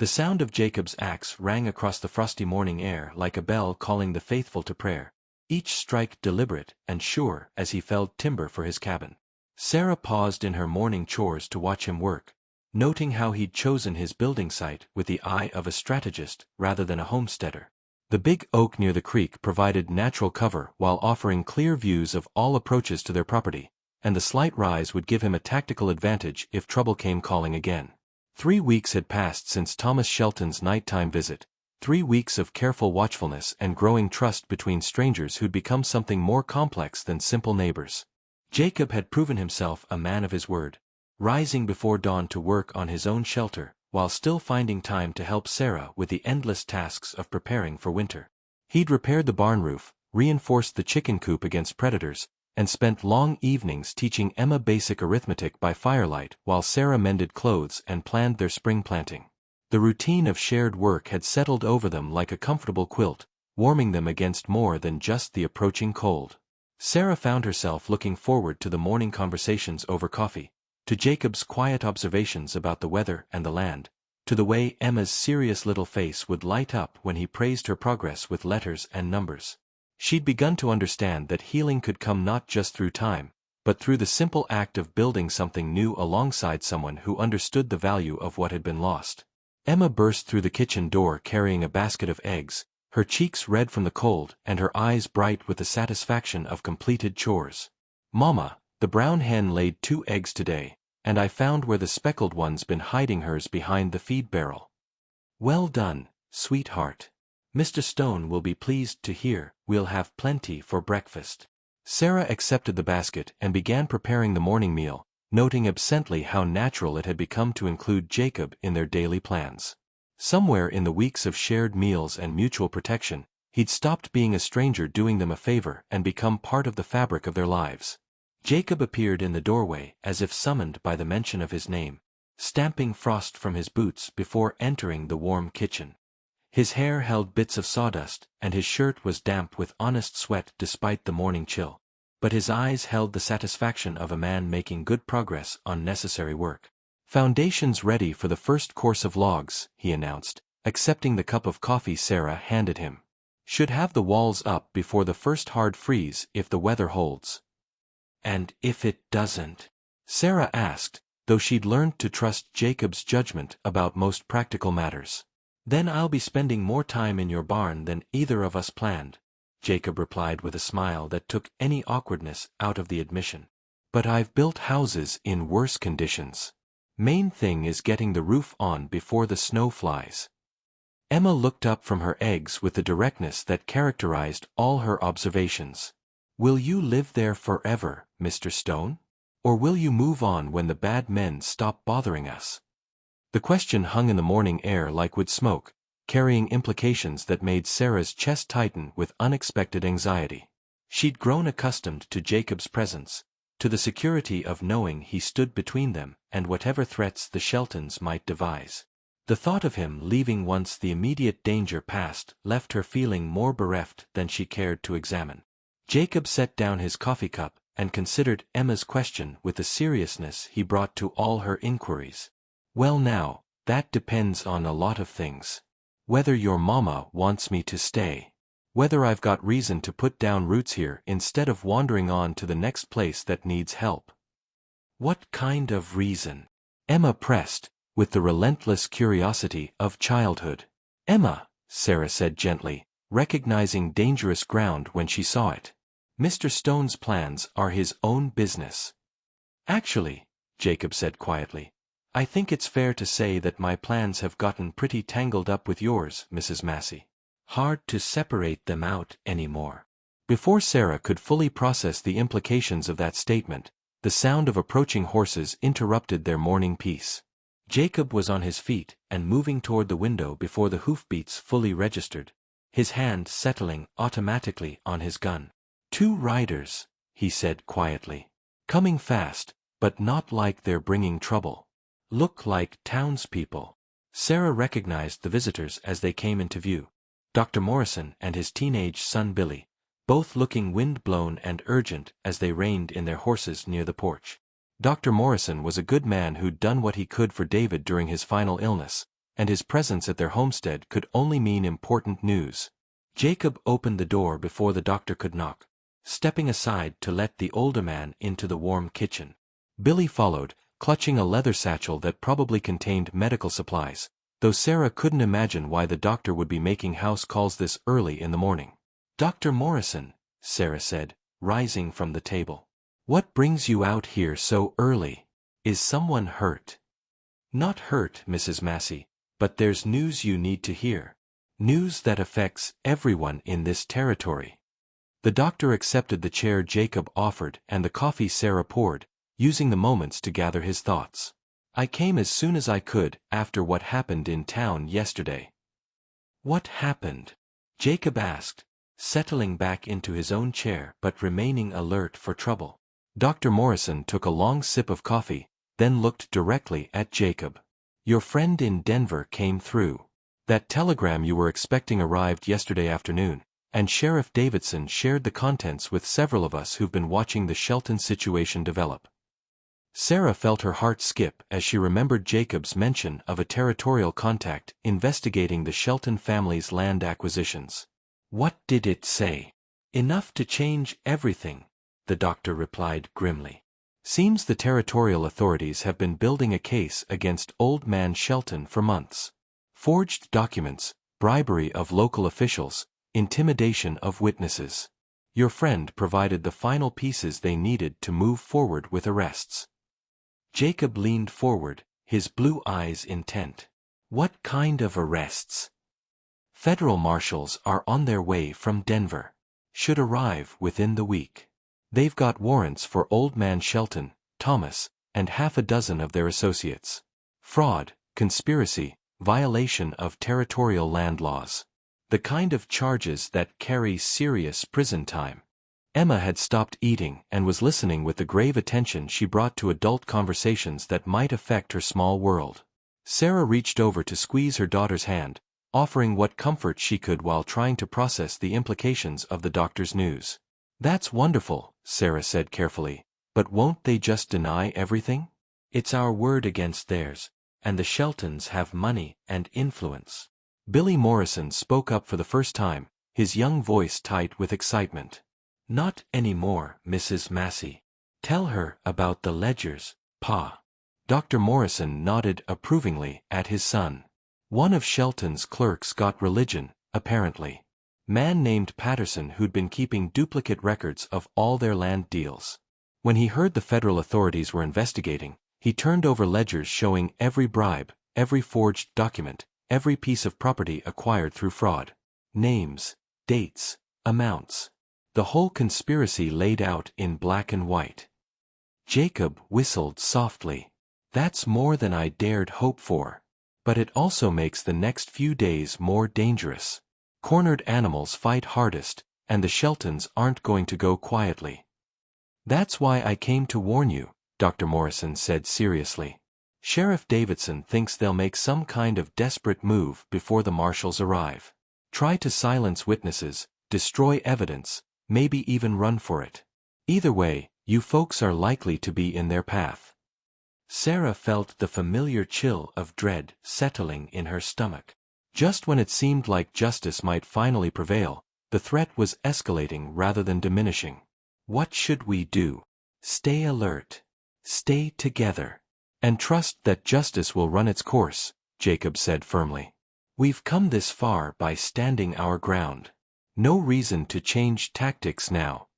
The sound of Jacob's axe rang across the frosty morning air like a bell calling the faithful to prayer, each strike deliberate and sure as he felled timber for his cabin. Sarah paused in her morning chores to watch him work, noting how he'd chosen his building site with the eye of a strategist rather than a homesteader. The big oak near the creek provided natural cover while offering clear views of all approaches to their property, and the slight rise would give him a tactical advantage if trouble came calling again. 3 weeks had passed since Thomas Shelton's nighttime visit, 3 weeks of careful watchfulness and growing trust between strangers who'd become something more complex than simple neighbors. Jacob had proven himself a man of his word, rising before dawn to work on his own shelter, while still finding time to help Sarah with the endless tasks of preparing for winter. He'd repaired the barn roof, reinforced the chicken coop against predators, and spent long evenings teaching Emma basic arithmetic by firelight while Sarah mended clothes and planned their spring planting. The routine of shared work had settled over them like a comfortable quilt, warming them against more than just the approaching cold. Sarah found herself looking forward to the morning conversations over coffee, to Jacob's quiet observations about the weather and the land, to the way Emma's serious little face would light up when he praised her progress with letters and numbers. She'd begun to understand that healing could come not just through time, but through the simple act of building something new alongside someone who understood the value of what had been lost. Emma burst through the kitchen door carrying a basket of eggs, her cheeks red from the cold and her eyes bright with the satisfaction of completed chores. "Mama, the brown hen laid 2 eggs today, and I found where the speckled one's been hiding hers behind the feed barrel." "Well done, sweetheart. Mr. Stone will be pleased to hear. We'll have plenty for breakfast." Sarah accepted the basket and began preparing the morning meal, noting absently how natural it had become to include Jacob in their daily plans. Somewhere in the weeks of shared meals and mutual protection, he'd stopped being a stranger doing them a favor and become part of the fabric of their lives. Jacob appeared in the doorway as if summoned by the mention of his name, stamping frost from his boots before entering the warm kitchen. His hair held bits of sawdust, and his shirt was damp with honest sweat despite the morning chill. But his eyes held the satisfaction of a man making good progress on necessary work. "Foundations ready for the first course of logs," he announced, accepting the cup of coffee Sarah handed him. "Should have the walls up before the first hard freeze if the weather holds." "And if it doesn't?" Sarah asked, though she'd learned to trust Jacob's judgment about most practical matters. "Then I'll be spending more time in your barn than either of us planned," Jacob replied with a smile that took any awkwardness out of the admission. "But I've built houses in worse conditions. Main thing is getting the roof on before the snow flies." Emma looked up from her eggs with the directness that characterized all her observations. "Will you live there forever, Mr. Stone? Or will you move on when the bad men stop bothering us?" The question hung in the morning air like wood smoke, carrying implications that made Sarah's chest tighten with unexpected anxiety. She'd grown accustomed to Jacob's presence, to the security of knowing he stood between them and whatever threats the Sheltons might devise. The thought of him leaving once the immediate danger passed left her feeling more bereft than she cared to examine. Jacob set down his coffee cup and considered Emma's question with the seriousness he brought to all her inquiries. "Well now, that depends on a lot of things. Whether your mama wants me to stay. Whether I've got reason to put down roots here instead of wandering on to the next place that needs help." "What kind of reason?" Emma pressed, with the relentless curiosity of childhood. "Emma," Sarah said gently, recognizing dangerous ground when she saw it. "Mr. Stone's plans are his own business." "Actually," Jacob said quietly, "I think it's fair to say that my plans have gotten pretty tangled up with yours, Mrs. Massey. Hard to separate them out anymore." Before Sarah could fully process the implications of that statement, the sound of approaching horses interrupted their morning peace. Jacob was on his feet and moving toward the window before the hoofbeats fully registered, his hand settling automatically on his gun. "2 riders," he said quietly. "Coming fast, but not like they're bringing trouble. Look like townspeople." Sarah recognized the visitors as they came into view. Dr. Morrison and his teenage son Billy, both looking wind-blown and urgent as they reined in their horses near the porch. Dr. Morrison was a good man who'd done what he could for David during his final illness, and his presence at their homestead could only mean important news. Jacob opened the door before the doctor could knock, stepping aside to let the older man into the warm kitchen. Billy followed, clutching a leather satchel that probably contained medical supplies, though Sarah couldn't imagine why the doctor would be making house calls this early in the morning. "Dr. Morrison," Sarah said, rising from the table. "What brings you out here so early? Is someone hurt?" "Not hurt, Mrs. Massey, but there's news you need to hear. News that affects everyone in this territory." The doctor accepted the chair Jacob offered and the coffee Sarah poured, using the moments to gather his thoughts. "I came as soon as I could after what happened in town yesterday." "What happened?" Jacob asked, settling back into his own chair but remaining alert for trouble. Dr. Morrison took a long sip of coffee, then looked directly at Jacob. "Your friend in Denver came through. That telegram you were expecting arrived yesterday afternoon, and Sheriff Davidson shared the contents with several of us who've been watching the Shelton situation develop." Sarah felt her heart skip as she remembered Jacob's mention of a territorial contact investigating the Shelton family's land acquisitions. "What did it say?" "Enough to change everything," the doctor replied grimly. "Seems the territorial authorities have been building a case against Old Man Shelton for months. Forged documents, bribery of local officials, intimidation of witnesses. Your friend provided the final pieces they needed to move forward with arrests." Jacob leaned forward, his blue eyes intent. "What kind of arrests?" "Federal marshals are on their way from Denver. Should arrive within the week. They've got warrants for Old Man Shelton, Thomas, and half a dozen of their associates. Fraud, conspiracy, violation of territorial land laws. The kind of charges that carry serious prison time." Emma had stopped eating and was listening with the grave attention she brought to adult conversations that might affect her small world. Sarah reached over to squeeze her daughter's hand, offering what comfort she could while trying to process the implications of the doctor's news. "That's wonderful," Sarah said carefully, "but won't they just deny everything? It's our word against theirs, and the Sheltons have money and influence." Billy Morrison spoke up for the first time, his young voice tight with excitement. "Not anymore, Mrs. Massey. Tell her about the ledgers, Pa." Dr. Morrison nodded approvingly at his son. "One of Shelton's clerks got religion, apparently. Man named Patterson who'd been keeping duplicate records of all their land deals. When he heard the federal authorities were investigating, he turned over ledgers showing every bribe, every forged document, every piece of property acquired through fraud. Names, dates, amounts. The whole conspiracy laid out in black and white." Jacob whistled softly. "That's more than I dared hope for. But it also makes the next few days more dangerous. Cornered animals fight hardest, and the Sheltons aren't going to go quietly." "That's why I came to warn you," Dr. Morrison said seriously. "Sheriff Davidson thinks they'll make some kind of desperate move before the marshals arrive. Try to silence witnesses, destroy evidence, maybe even run for it. Either way, you folks are likely to be in their path." Sarah felt the familiar chill of dread settling in her stomach. Just when it seemed like justice might finally prevail, the threat was escalating rather than diminishing. "What should we do?" "Stay alert. Stay together. And trust that justice will run its course," Jacob said firmly. "We've come this far by standing our ground. No reason to change tactics now."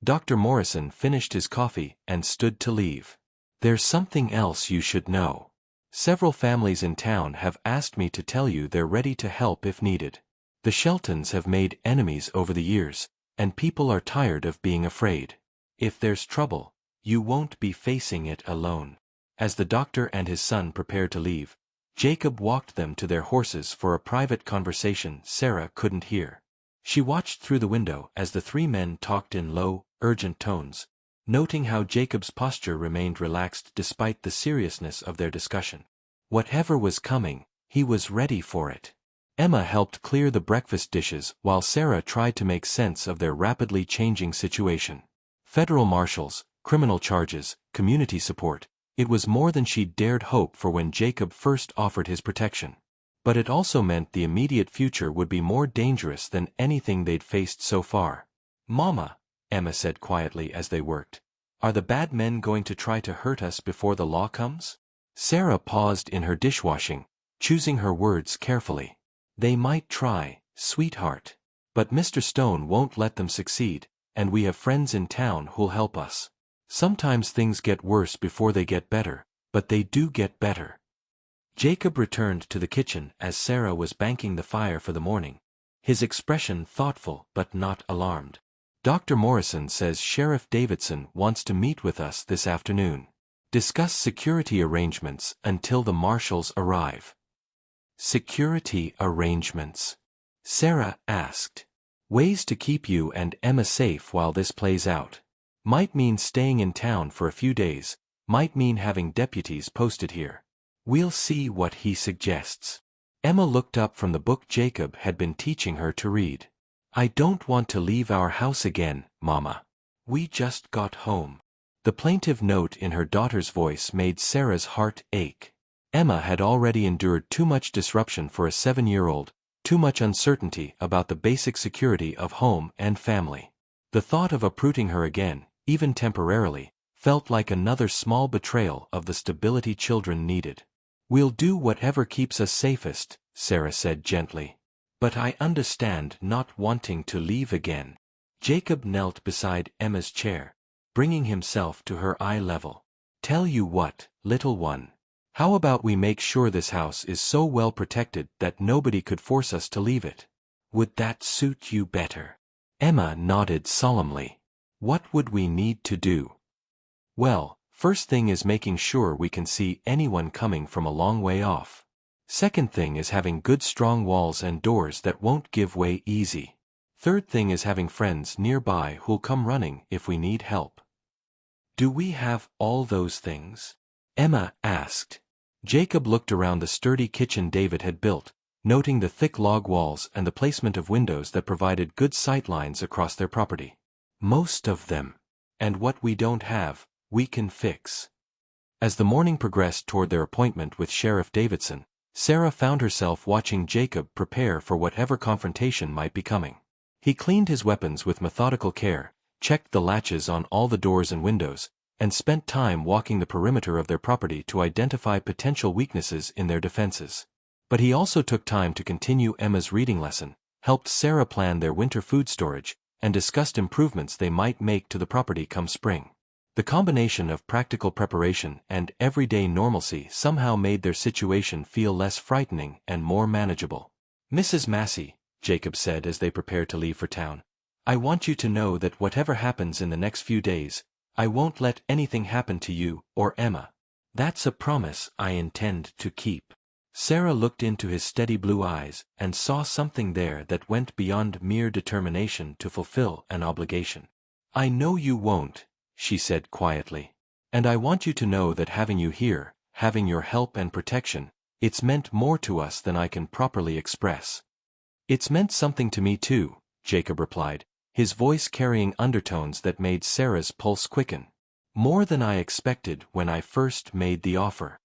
Dr. Morrison finished his coffee and stood to leave. "There's something else you should know. Several families in town have asked me to tell you they're ready to help if needed. The Sheltons have made enemies over the years, and people are tired of being afraid. If there's trouble, you won't be facing it alone." As the doctor and his son prepared to leave, Jacob walked them to their horses for a private conversation Sarah couldn't hear. She watched through the window as the three men talked in low, urgent tones, noting how Jacob's posture remained relaxed despite the seriousness of their discussion. Whatever was coming, he was ready for it. Emma helped clear the breakfast dishes while Sarah tried to make sense of their rapidly changing situation. Federal marshals, criminal charges, community support, It was more than she'd dared hope for when Jacob first offered his protection. But it also meant the immediate future would be more dangerous than anything they'd faced so far. "Mama," Emma said quietly as they worked, "are the bad men going to try to hurt us before the law comes?" Sarah paused in her dishwashing, choosing her words carefully. "They might try, sweetheart. But Mr. Stone won't let them succeed, and we have friends in town who'll help us. Sometimes things get worse before they get better, but they do get better." Jacob returned to the kitchen as Sarah was banking the fire for the morning, his expression thoughtful but not alarmed. "Dr. Morrison says Sheriff Davidson wants to meet with us this afternoon. Discuss security arrangements until the marshals arrive." "Security arrangements?" Sarah asked. "Ways to keep you and Emma safe while this plays out. Might mean staying in town for a few days, might mean having deputies posted here. We'll see what he suggests." Emma looked up from the book Jacob had been teaching her to read. "I don't want to leave our house again, Mama. We just got home." The plaintive note in her daughter's voice made Sarah's heart ache. Emma had already endured too much disruption for a 7-year-old, too much uncertainty about the basic security of home and family. The thought of uprooting her again, even temporarily, felt like another small betrayal of the stability children needed. "We'll do whatever keeps us safest," Sarah said gently. "But I understand not wanting to leave again." Jacob knelt beside Emma's chair, bringing himself to her eye level. "Tell you what, little one. How about we make sure this house is so well protected that nobody could force us to leave it? Would that suit you better?" Emma nodded solemnly. "What would we need to do?" "Well, first thing is making sure we can see anyone coming from a long way off. Second thing is having good strong walls and doors that won't give way easy. Third thing is having friends nearby who'll come running if we need help." "Do we have all those things?" Emma asked. Jacob looked around the sturdy kitchen David had built, noting the thick log walls and the placement of windows that provided good sight lines across their property. "Most of them. And what we don't have, we can fix." As the morning progressed toward their appointment with Sheriff Davidson, Sarah found herself watching Jacob prepare for whatever confrontation might be coming. He cleaned his weapons with methodical care, checked the latches on all the doors and windows, and spent time walking the perimeter of their property to identify potential weaknesses in their defenses. But he also took time to continue Emma's reading lesson, helped Sarah plan their winter food storage, and discussed improvements they might make to the property come spring. The combination of practical preparation and everyday normalcy somehow made their situation feel less frightening and more manageable. "Mrs. Massey," Jacob said as they prepared to leave for town, "I want you to know that whatever happens in the next few days, I won't let anything happen to you or Emma. That's a promise I intend to keep." Sarah looked into his steady blue eyes and saw something there that went beyond mere determination to fulfill an obligation. "I know you won't," she said quietly. "And I want you to know that having you here, having your help and protection, it's meant more to us than I can properly express." "It's meant something to me too," Jacob replied, his voice carrying undertones that made Sarah's pulse quicken. "More than I expected when I first made the offer."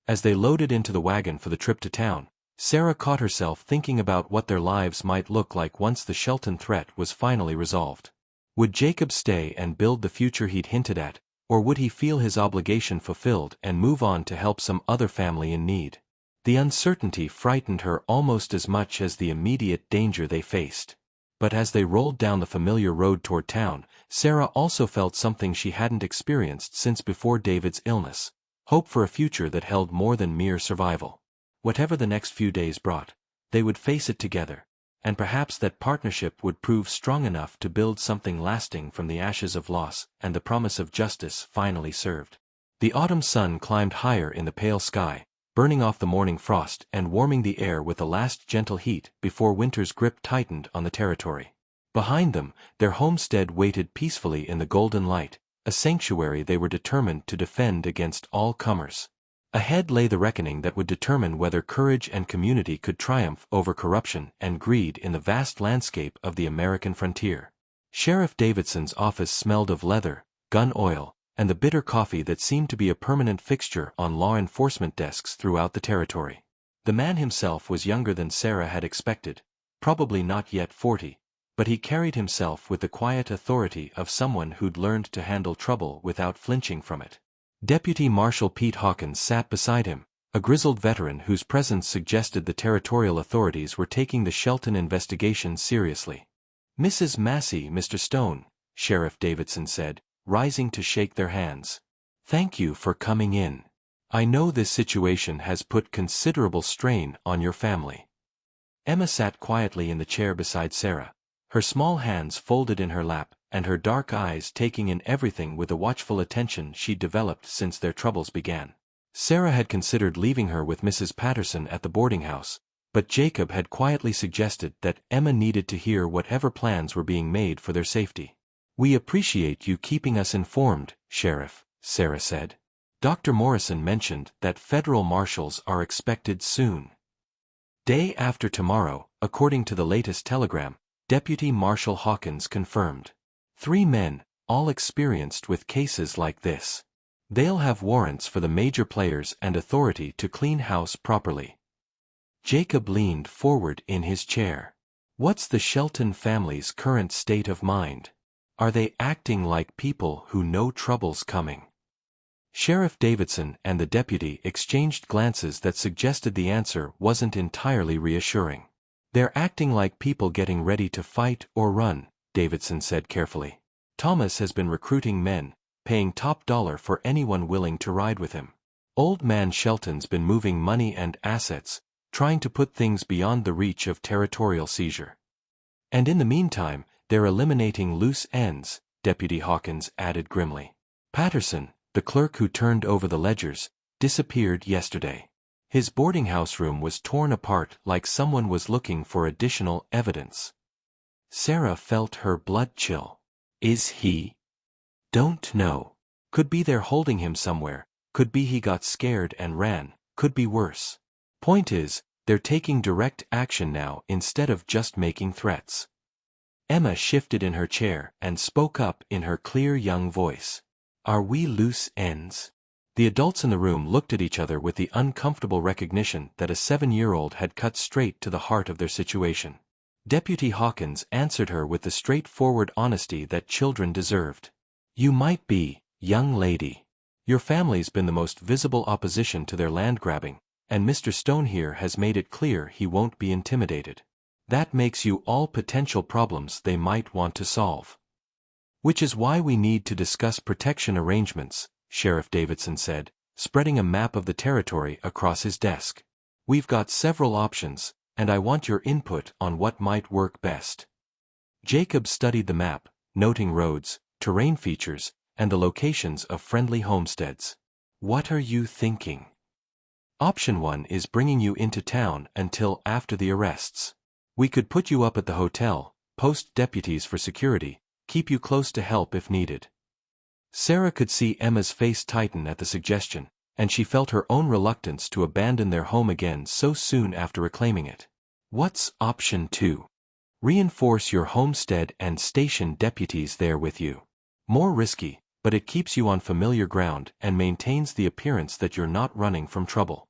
As they loaded into the wagon for the trip to town, Sarah caught herself thinking about what their lives might look like once the Shelton threat was finally resolved. Would Jacob stay and build the future he'd hinted at, or would he feel his obligation fulfilled and move on to help some other family in need? The uncertainty frightened her almost as much as the immediate danger they faced. But as they rolled down the familiar road toward town, Sarah also felt something she hadn't experienced since before David's illness: hope for a future that held more than mere survival. Whatever the next few days brought, they would face it together, and perhaps that partnership would prove strong enough to build something lasting from the ashes of loss and the promise of justice finally served. The autumn sun climbed higher in the pale sky, burning off the morning frost and warming the air with a last gentle heat before winter's grip tightened on the territory. Behind them, their homestead waited peacefully in the golden light, a sanctuary they were determined to defend against all comers. Ahead lay the reckoning that would determine whether courage and community could triumph over corruption and greed in the vast landscape of the American frontier. Sheriff Davidson's office smelled of leather, gun oil, and the bitter coffee that seemed to be a permanent fixture on law enforcement desks throughout the territory. The man himself was younger than Sarah had expected, probably not yet 40, but he carried himself with the quiet authority of someone who'd learned to handle trouble without flinching from it. Deputy Marshal Pete Hawkins sat beside him, a grizzled veteran whose presence suggested the territorial authorities were taking the Shelton investigation seriously. "Mrs. Massey, Mr. Stone," Sheriff Davidson said, rising to shake their hands. "Thank you for coming in. I know this situation has put considerable strain on your family." Emma sat quietly in the chair beside Sarah, her small hands folded in her lap, and her dark eyes taking in everything with the watchful attention she'd developed since their troubles began. Sarah had considered leaving her with Mrs. Patterson at the boarding house, but Jacob had quietly suggested that Emma needed to hear whatever plans were being made for their safety. "We appreciate you keeping us informed, Sheriff," Sarah said. "Dr. Morrison mentioned that federal marshals are expected soon. Day after tomorrow, according to the latest telegram," Deputy Marshal Hawkins confirmed. "3 men, all experienced with cases like this. They'll have warrants for the major players and authority to clean house properly." Jacob leaned forward in his chair. "What's the Shelton family's current state of mind? Are they acting like people who know trouble's coming?" Sheriff Davidson and the deputy exchanged glances that suggested the answer wasn't entirely reassuring. "They're acting like people getting ready to fight or run," Davidson said carefully. "Thomas has been recruiting men, paying top dollar for anyone willing to ride with him. Old man Shelton's been moving money and assets, trying to put things beyond the reach of territorial seizure. And in the meantime, they're eliminating loose ends," Deputy Hawkins added grimly. "Patterson, the clerk who turned over the ledgers, disappeared yesterday. His boarding house room was torn apart like someone was looking for additional evidence." Sarah felt her blood chill. "Is he?" "Don't know. Could be they're holding him somewhere, could be he got scared and ran, could be worse. Point is, they're taking direct action now instead of just making threats." Emma shifted in her chair and spoke up in her clear young voice. "Are we loose ends?" The adults in the room looked at each other with the uncomfortable recognition that a 7-year-old had cut straight to the heart of their situation. Deputy Hawkins answered her with the straightforward honesty that children deserved. "You might be, young lady. Your family's been the most visible opposition to their land grabbing, and Mr. Stone here has made it clear he won't be intimidated. That makes you all potential problems they might want to solve. Which is why we need to discuss protection arrangements," Sheriff Davidson said, spreading a map of the territory across his desk. "We've got several options, and I want your input on what might work best." Jacob studied the map, noting roads, terrain features, and the locations of friendly homesteads. "What are you thinking?" "Option 1 is bringing you into town until after the arrests. We could put you up at the hotel, post deputies for security, keep you close to help if needed." Sarah could see Emma's face tighten at the suggestion, and she felt her own reluctance to abandon their home again so soon after reclaiming it. "What's option 2? Reinforce your homestead and station deputies there with you. More risky, but it keeps you on familiar ground and maintains the appearance that you're not running from trouble."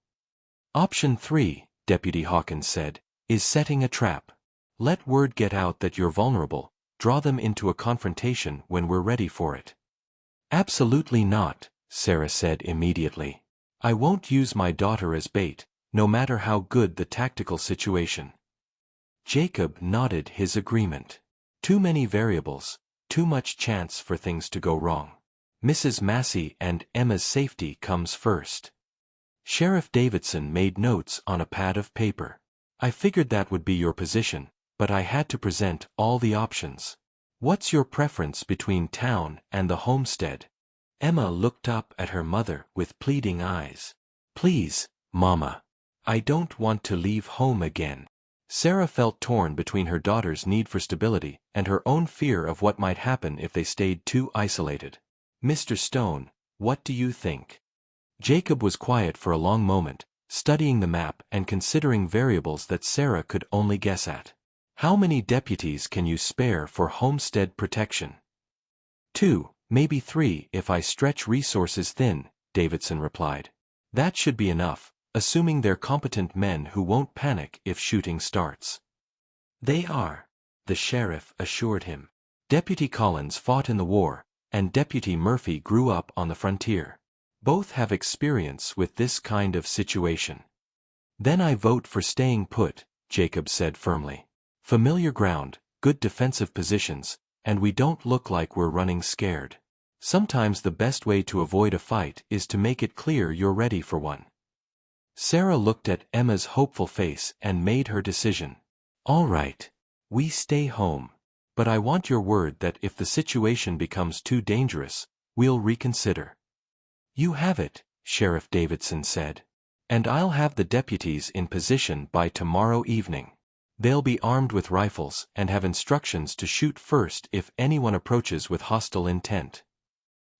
"Option 3, Deputy Hawkins said, is setting a trap. Let word get out that you're vulnerable, draw them into a confrontation when we're ready for it." "Absolutely not," Sarah said immediately. "I won't use my daughter as bait, no matter how good the tactical situation." Jacob nodded his agreement. Too many variables, too much chance for things to go wrong. Mrs. Massey and Emma's safety comes first. Sheriff Davidson made notes on a pad of paper. "I figured that would be your position, but I had to present all the options. What's your preference between town and the homestead?" Emma looked up at her mother with pleading eyes. "Please, Mama. I don't want to leave home again." Sarah felt torn between her daughter's need for stability and her own fear of what might happen if they stayed too isolated. "Mr. Stone, what do you think?" Jacob was quiet for a long moment, studying the map and considering variables that Sarah could only guess at. "How many deputies can you spare for homestead protection?" 2, Maybe 3 if I stretch resources thin, Davidson replied. That should be enough, assuming they're competent men who won't panic if shooting starts. They are, the sheriff assured him. Deputy Collins fought in the war, and Deputy Murphy grew up on the frontier. Both have experience with this kind of situation. Then I vote for staying put, Jacob said firmly. Familiar ground, good defensive positions, and we don't look like we're running scared. Sometimes the best way to avoid a fight is to make it clear you're ready for one. Sarah looked at Emma's hopeful face and made her decision. All right. We stay home. But I want your word that if the situation becomes too dangerous, we'll reconsider. You have it, Sheriff Davidson said. And I'll have the deputies in position by tomorrow evening. They'll be armed with rifles and have instructions to shoot first if anyone approaches with hostile intent.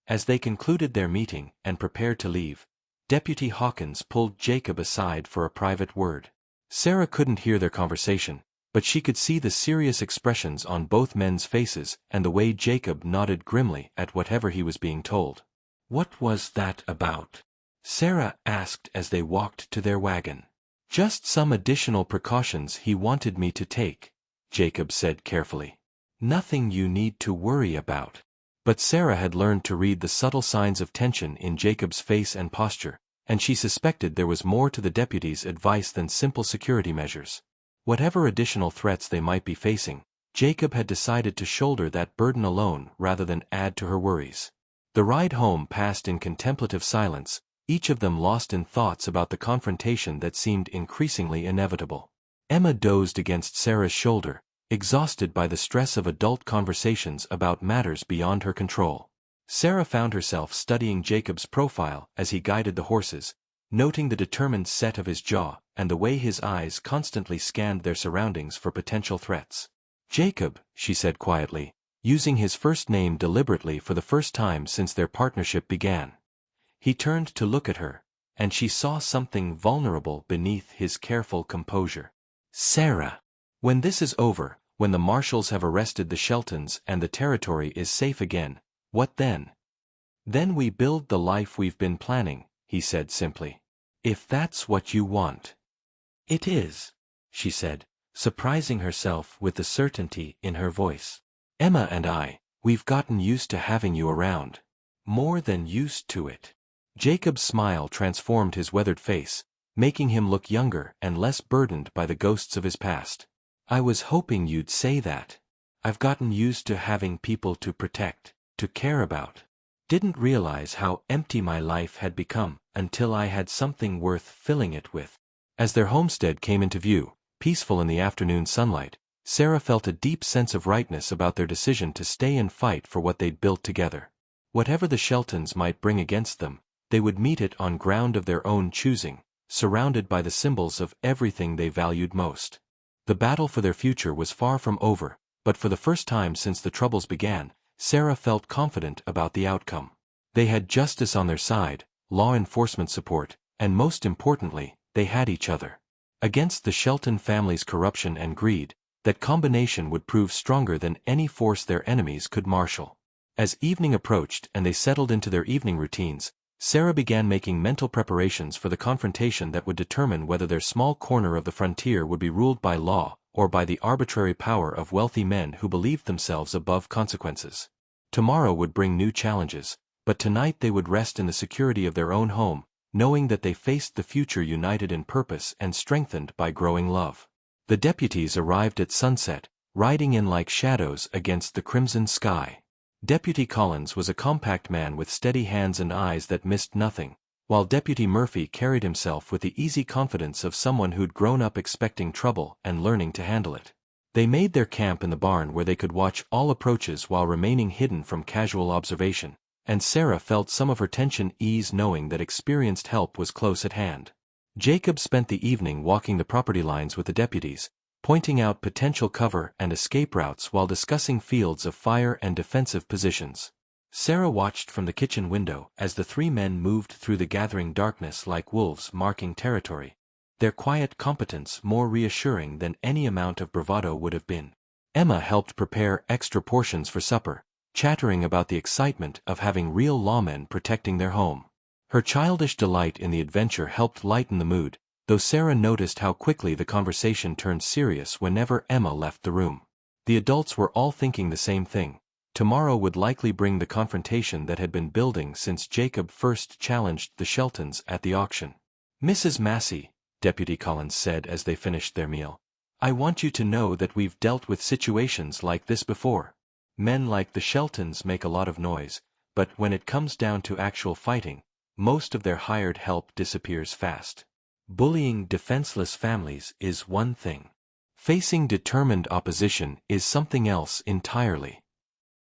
As they concluded their meeting and prepared to leave, Deputy Hawkins pulled Jacob aside for a private word. Sarah couldn't hear their conversation, but she could see the serious expressions on both men's faces and the way Jacob nodded grimly at whatever he was being told. What was that about? Sarah asked as they walked to their wagon. Just some additional precautions he wanted me to take, Jacob said carefully. Nothing you need to worry about. But Sarah had learned to read the subtle signs of tension in Jacob's face and posture, and she suspected there was more to the deputy's advice than simple security measures. Whatever additional threats they might be facing, Jacob had decided to shoulder that burden alone rather than add to her worries. The ride home passed in contemplative silence, each of them lost in thoughts about the confrontation that seemed increasingly inevitable. Emma dozed against Sarah's shoulder, exhausted by the stress of adult conversations about matters beyond her control. Sarah found herself studying Jacob's profile as he guided the horses, noting the determined set of his jaw and the way his eyes constantly scanned their surroundings for potential threats. Jacob, she said quietly, using his first name deliberately for the first time since their partnership began. He turned to look at her, and she saw something vulnerable beneath his careful composure. Sarah. When this is over, when the marshals have arrested the Sheltons and the territory is safe again, what then? Then we build the life we've been planning, he said simply. If that's what you want. It is, she said, surprising herself with the certainty in her voice. Emma and we've gotten used to having you around. More than used to it. Jacob's smile transformed his weathered face, making him look younger and less burdened by the ghosts of his past. I was hoping you'd say that. I've gotten used to having people to protect, to care about. Didn't realize how empty my life had become until I had something worth filling it with. As their homestead came into view, peaceful in the afternoon sunlight, Sarah felt a deep sense of rightness about their decision to stay and fight for what they'd built together. Whatever the Sheltons might bring against them, they would meet it on ground of their own choosing, surrounded by the symbols of everything they valued most. The battle for their future was far from over, but for the first time since the troubles began, Sarah felt confident about the outcome. They had justice on their side, law enforcement support, and most importantly, they had each other. Against the Shelton family's corruption and greed, that combination would prove stronger than any force their enemies could marshal. As evening approached and they settled into their evening routines, Sarah began making mental preparations for the confrontation that would determine whether their small corner of the frontier would be ruled by law or by the arbitrary power of wealthy men who believed themselves above consequences. Tomorrow would bring new challenges, but tonight they would rest in the security of their own home, knowing that they faced the future united in purpose and strengthened by growing love. The deputies arrived at sunset, riding in like shadows against the crimson sky. Deputy Collins was a compact man with steady hands and eyes that missed nothing, while Deputy Murphy carried himself with the easy confidence of someone who'd grown up expecting trouble and learning to handle it. They made their camp in the barn where they could watch all approaches while remaining hidden from casual observation, and Sarah felt some of her tension ease knowing that experienced help was close at hand. Jacob spent the evening walking the property lines with the deputies, pointing out potential cover and escape routes while discussing fields of fire and defensive positions. Sarah watched from the kitchen window as the three men moved through the gathering darkness like wolves marking territory, their quiet competence more reassuring than any amount of bravado would have been. Emma helped prepare extra portions for supper, chattering about the excitement of having real lawmen protecting their home. Her childish delight in the adventure helped lighten the mood, though Sarah noticed how quickly the conversation turned serious whenever Emma left the room. The adults were all thinking the same thing. Tomorrow would likely bring the confrontation that had been building since Jacob first challenged the Sheltons at the auction. "Mrs. Massey," Deputy Collins said as they finished their meal, "I want you to know that we've dealt with situations like this before. Men like the Sheltons make a lot of noise, but when it comes down to actual fighting, most of their hired help disappears fast. Bullying defenseless families is one thing. Facing determined opposition is something else entirely.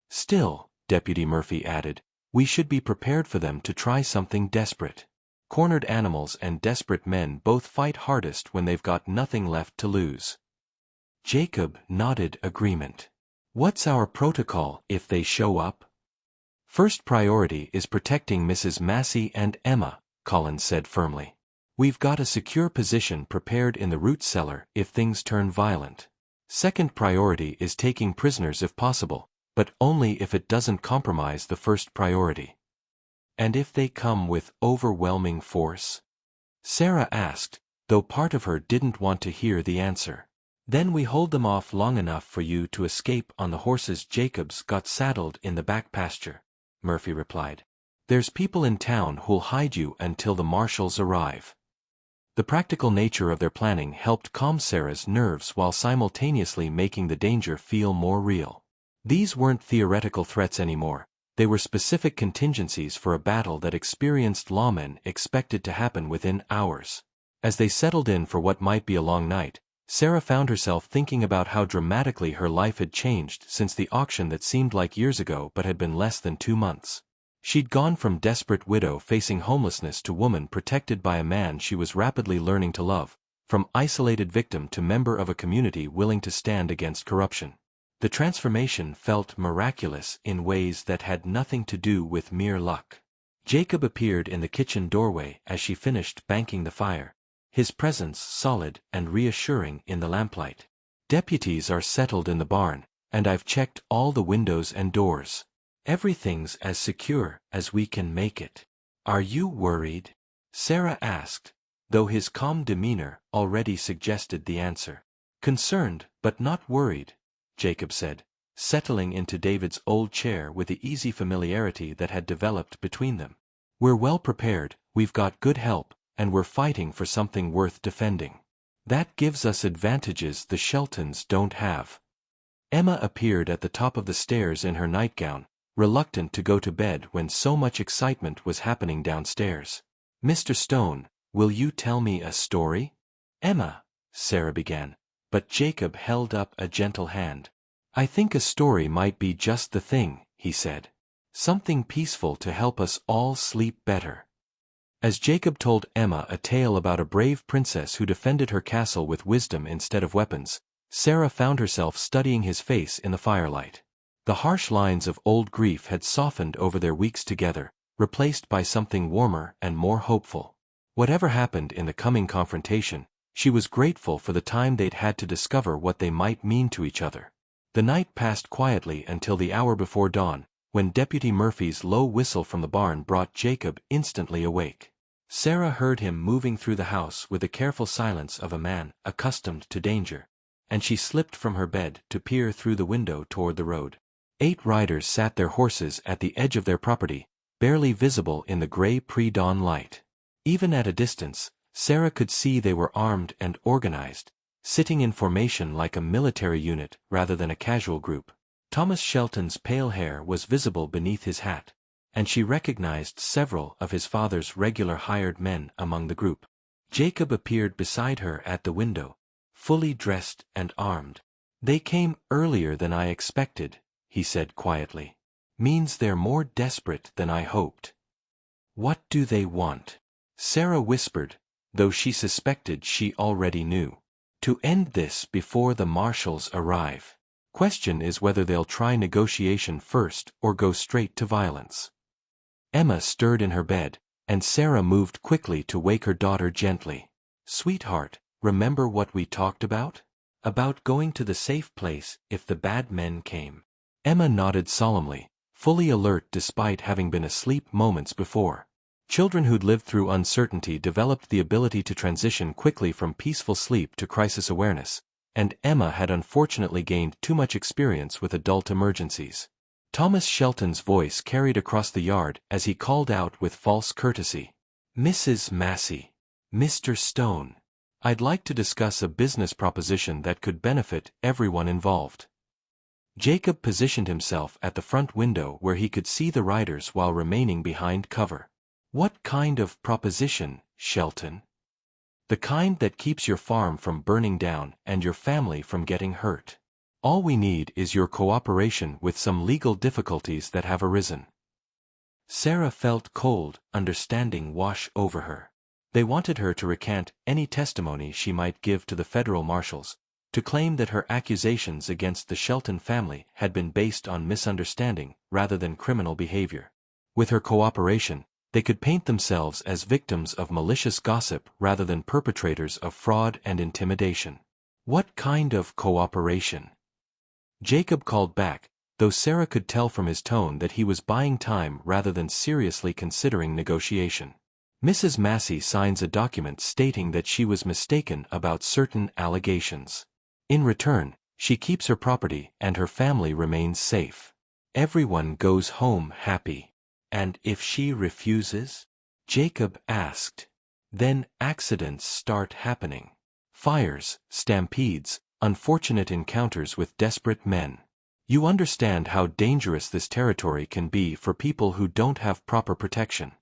Still," Deputy Murphy added, "we should be prepared for them to try something desperate. Cornered animals and desperate men both fight hardest when they've got nothing left to lose." Jacob nodded agreement. "What's our protocol if they show up?" "First priority is protecting Mrs. Massey and Emma," Collins said firmly. "We've got a secure position prepared in the root cellar if things turn violent. Second priority is taking prisoners if possible, but only if it doesn't compromise the first priority." "And if they come with overwhelming force?" Sarah asked, though part of her didn't want to hear the answer. "Then we hold them off long enough for you to escape on the horses Jacob's got saddled in the back pasture," Murphy replied. "There's people in town who'll hide you until the marshals arrive." The practical nature of their planning helped calm Sarah's nerves while simultaneously making the danger feel more real. These weren't theoretical threats anymore, they were specific contingencies for a battle that experienced lawmen expected to happen within hours. As they settled in for what might be a long night, Sarah found herself thinking about how dramatically her life had changed since the auction that seemed like years ago but had been less than 2 months. She'd gone from desperate widow facing homelessness to woman protected by a man she was rapidly learning to love, from isolated victim to member of a community willing to stand against corruption. The transformation felt miraculous in ways that had nothing to do with mere luck. Jacob appeared in the kitchen doorway as she finished banking the fire, his presence solid and reassuring in the lamplight. "Deputies are settled in the barn, and I've checked all the windows and doors. Everything's as secure as we can make it. Are you worried?" Sarah asked, though his calm demeanor already suggested the answer. "Concerned, but not worried," Jacob said, settling into David's old chair with the easy familiarity that had developed between them. "We're well prepared, we've got good help, and we're fighting for something worth defending. That gives us advantages the Sheltons don't have." Emma appeared at the top of the stairs in her nightgown, reluctant to go to bed when so much excitement was happening downstairs. "Mr. Stone, will you tell me a story?" "Emma," Sarah began, but Jacob held up a gentle hand. "I think a story might be just the thing," he said. "Something peaceful to help us all sleep better." As Jacob told Emma a tale about a brave princess who defended her castle with wisdom instead of weapons, Sarah found herself studying his face in the firelight. The harsh lines of old grief had softened over their weeks together, replaced by something warmer and more hopeful. Whatever happened in the coming confrontation, she was grateful for the time they'd had to discover what they might mean to each other. The night passed quietly until the hour before dawn, when Deputy Murphy's low whistle from the barn brought Jacob instantly awake. Sarah heard him moving through the house with the careful silence of a man accustomed to danger, and she slipped from her bed to peer through the window toward the road. 8 riders sat their horses at the edge of their property, barely visible in the gray pre-dawn light. Even at a distance, Sarah could see they were armed and organized, sitting in formation like a military unit rather than a casual group. Thomas Shelton's pale hair was visible beneath his hat, and she recognized several of his father's regular hired men among the group. Jacob appeared beside her at the window, fully dressed and armed. "They came earlier than I expected," he said quietly. "Means they're more desperate than I hoped." "What do they want?" Sarah whispered, though she suspected she already knew. "To end this before the marshals arrive. Question is whether they'll try negotiation first or go straight to violence." Emma stirred in her bed, and Sarah moved quickly to wake her daughter gently. "Sweetheart, remember what we talked about? About going to the safe place if the bad men came." Emma nodded solemnly, fully alert despite having been asleep moments before. Children who'd lived through uncertainty developed the ability to transition quickly from peaceful sleep to crisis awareness, and Emma had unfortunately gained too much experience with adult emergencies. Thomas Shelton's voice carried across the yard as he called out with false courtesy. "Mrs. Massey. Mr. Stone. I'd like to discuss a business proposition that could benefit everyone involved." Jacob positioned himself at the front window where he could see the riders while remaining behind cover. "What kind of proposition, Shelton?" "The kind that keeps your farm from burning down and your family from getting hurt. All we need is your cooperation with some legal difficulties that have arisen." Sarah felt cold understanding wash over her. They wanted her to recant any testimony she might give to the federal marshals, to claim that her accusations against the Shelton family had been based on misunderstanding rather than criminal behavior. With her cooperation, they could paint themselves as victims of malicious gossip rather than perpetrators of fraud and intimidation. "What kind of cooperation?" Jacob called back, though Sarah could tell from his tone that he was buying time rather than seriously considering negotiation. "Mrs. Massey signs a document stating that she was mistaken about certain allegations. In return, she keeps her property and her family remains safe. Everyone goes home happy." "And if she refuses?" Jacob asked. "Then accidents start happening. Fires, stampedes, unfortunate encounters with desperate men. You understand how dangerous this territory can be for people who don't have proper protection."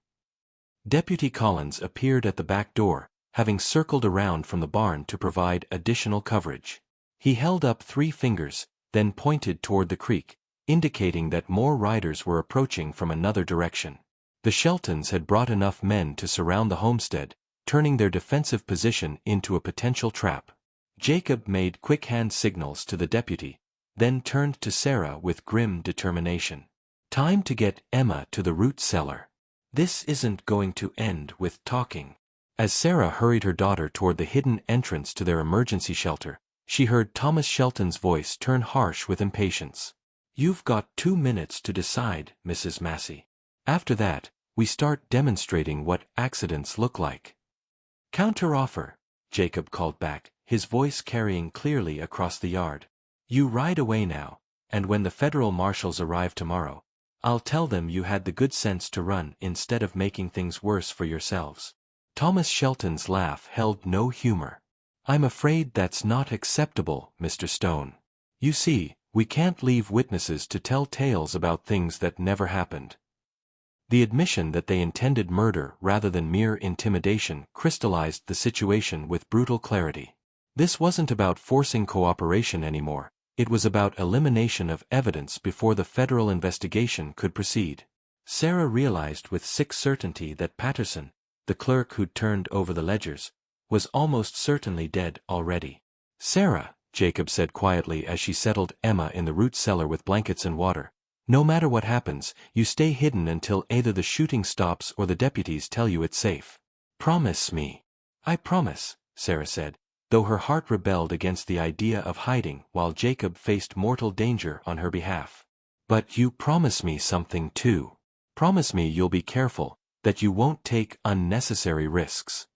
Deputy Collins appeared at the back door, having circled around from the barn to provide additional coverage. He held up 3 fingers, then pointed toward the creek, indicating that more riders were approaching from another direction. The Sheltons had brought enough men to surround the homestead, turning their defensive position into a potential trap. Jacob made quick hand signals to the deputy, then turned to Sarah with grim determination. "Time to get Emma to the root cellar. This isn't going to end with talking." As Sarah hurried her daughter toward the hidden entrance to their emergency shelter, she heard Thomas Shelton's voice turn harsh with impatience. "You've got 2 minutes to decide, Mrs. Massey. After that, we start demonstrating what accidents look like." "Counteroffer," Jacob called back, his voice carrying clearly across the yard. "You ride away now, and when the federal marshals arrive tomorrow, I'll tell them you had the good sense to run instead of making things worse for yourselves." Thomas Shelton's laugh held no humor. "I'm afraid that's not acceptable, Mr. Stone. You see, we can't leave witnesses to tell tales about things that never happened." The admission that they intended murder rather than mere intimidation crystallized the situation with brutal clarity. This wasn't about forcing cooperation anymore. It was about elimination of evidence before the federal investigation could proceed. Sarah realized with sick certainty that Patterson, the clerk who'd turned over the ledgers, was almost certainly dead already. "Sarah," Jacob said quietly as she settled Emma in the root cellar with blankets and water, "no matter what happens, you stay hidden until either the shooting stops or the deputies tell you it's safe. Promise me." "I promise," Sarah said, though her heart rebelled against the idea of hiding while Jacob faced mortal danger on her behalf. "But you promise me something too. Promise me you'll be careful, that you won't take unnecessary risks."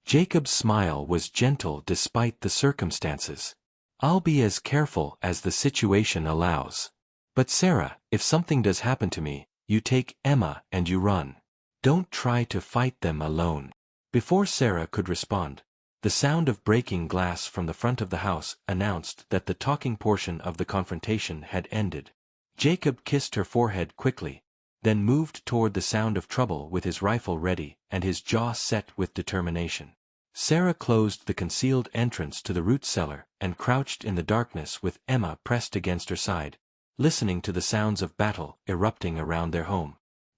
Jacob's smile was gentle despite the circumstances. "I'll be as careful as the situation allows. But Sarah, if something does happen to me, you take Emma and you run. Don't try to fight them alone." Before Sarah could respond, the sound of breaking glass from the front of the house announced that the talking portion of the confrontation had ended. Jacob kissed her forehead quickly, then moved toward the sound of trouble with his rifle ready and his jaw set with determination. Sarah closed the concealed entrance to the root cellar and crouched in the darkness with Emma pressed against her side, listening to the sounds of battle erupting around their home.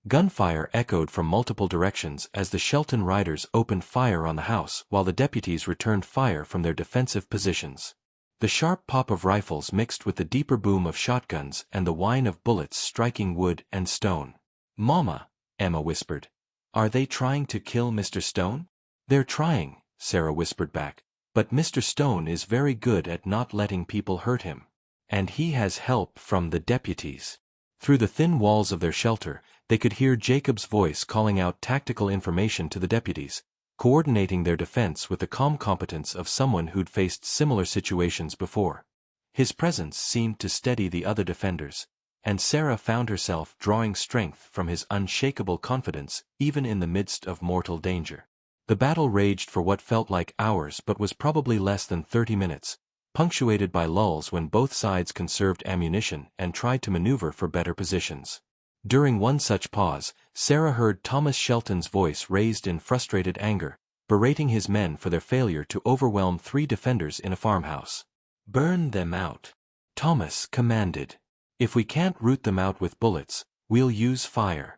Gunfire echoed from multiple directions as the Shelton riders opened fire on the house while the deputies returned fire from their defensive positions. The sharp pop of rifles mixed with the deeper boom of shotguns and the whine of bullets striking wood and stone. "Mama," Emma whispered. "Are they trying to kill Mr. Stone?" "They're trying," Sarah whispered back, "but Mr. Stone is very good at not letting people hurt him." and he has help from the deputies. Through the thin walls of their shelter, they could hear Jacob's voice calling out tactical information to the deputies, coordinating their defense with the calm competence of someone who'd faced similar situations before. His presence seemed to steady the other defenders, and Sarah found herself drawing strength from his unshakable confidence even in the midst of mortal danger. The battle raged for what felt like hours but was probably less than 30 minutes, punctuated by lulls when both sides conserved ammunition and tried to maneuver for better positions. During one such pause, Sarah heard Thomas Shelton's voice raised in frustrated anger, berating his men for their failure to overwhelm 3 defenders in a farmhouse. "Burn them out," Thomas commanded. "If we can't root them out with bullets, we'll use fire."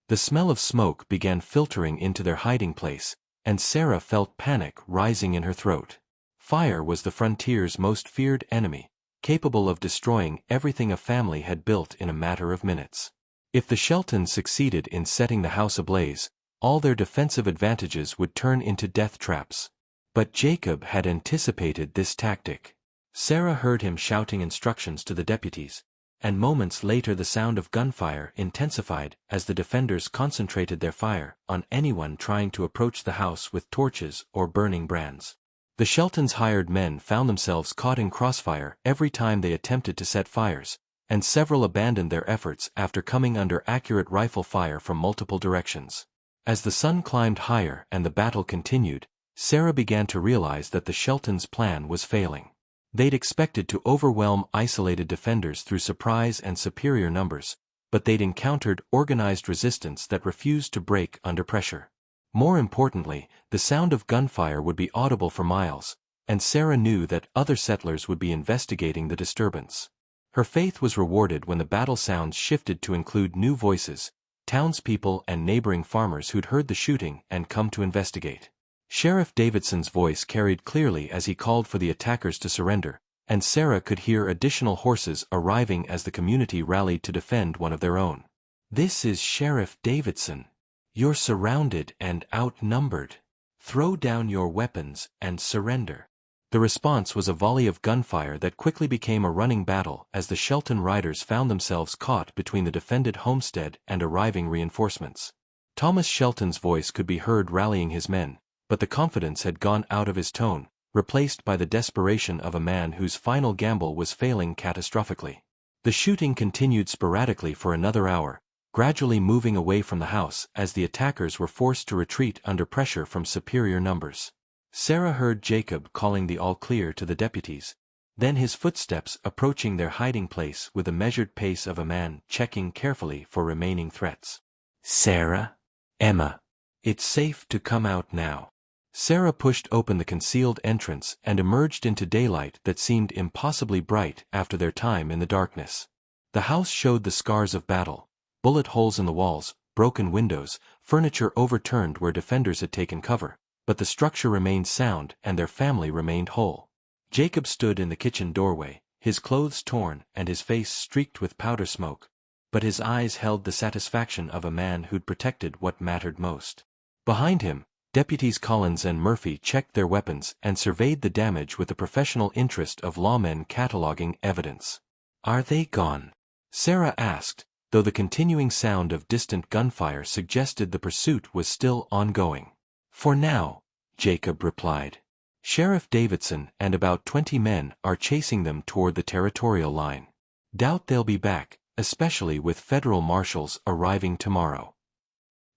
The smell of smoke began filtering into their hiding place, and Sarah felt panic rising in her throat. Fire was the frontier's most feared enemy, capable of destroying everything a family had built in a matter of minutes. If the Sheltons succeeded in setting the house ablaze, all their defensive advantages would turn into death traps. But Jacob had anticipated this tactic. Sarah heard him shouting instructions to the deputies, and moments later the sound of gunfire intensified as the defenders concentrated their fire on anyone trying to approach the house with torches or burning brands. The Sheltons' hired men found themselves caught in crossfire every time they attempted to set fires, and several abandoned their efforts after coming under accurate rifle fire from multiple directions. As the sun climbed higher and the battle continued, Sarah began to realize that the Sheltons' plan was failing. They'd expected to overwhelm isolated defenders through surprise and superior numbers, but they'd encountered organized resistance that refused to break under pressure. More importantly, the sound of gunfire would be audible for miles, and Sarah knew that other settlers would be investigating the disturbance. Her faith was rewarded when the battle sounds shifted to include new voices, townspeople and neighboring farmers who'd heard the shooting and come to investigate. Sheriff Davidson's voice carried clearly as he called for the attackers to surrender, and Sarah could hear additional horses arriving as the community rallied to defend one of their own. "This is Sheriff Davidson. You're surrounded and outnumbered. Throw down your weapons and surrender." The response was a volley of gunfire that quickly became a running battle as the Shelton riders found themselves caught between the defended Homestead and arriving reinforcements. Thomas Shelton's voice could be heard rallying his men, but the confidence had gone out of his tone, replaced by the desperation of a man whose final gamble was failing catastrophically. The shooting continued sporadically for another hour, gradually moving away from the house as the attackers were forced to retreat under pressure from superior numbers. Sarah heard Jacob calling the all-clear to the deputies, then his footsteps approaching their hiding place with the measured pace of a man checking carefully for remaining threats. "Sarah? Emma. It's safe to come out now." Sarah pushed open the concealed entrance and emerged into daylight that seemed impossibly bright after their time in the darkness. The house showed the scars of battle, bullet holes in the walls, broken windows, furniture overturned where defenders had taken cover, but the structure remained sound and their family remained whole. Jacob stood in the kitchen doorway, his clothes torn and his face streaked with powder smoke, but his eyes held the satisfaction of a man who'd protected what mattered most. Behind him, Deputies Collins and Murphy checked their weapons and surveyed the damage with the professional interest of lawmen cataloging evidence. "Are they gone?" Sarah asked, though the continuing sound of distant gunfire suggested the pursuit was still ongoing. "For now," Jacob replied. "Sheriff Davidson and about 20 men are chasing them toward the territorial line. Doubt they'll be back, especially with federal marshals arriving tomorrow."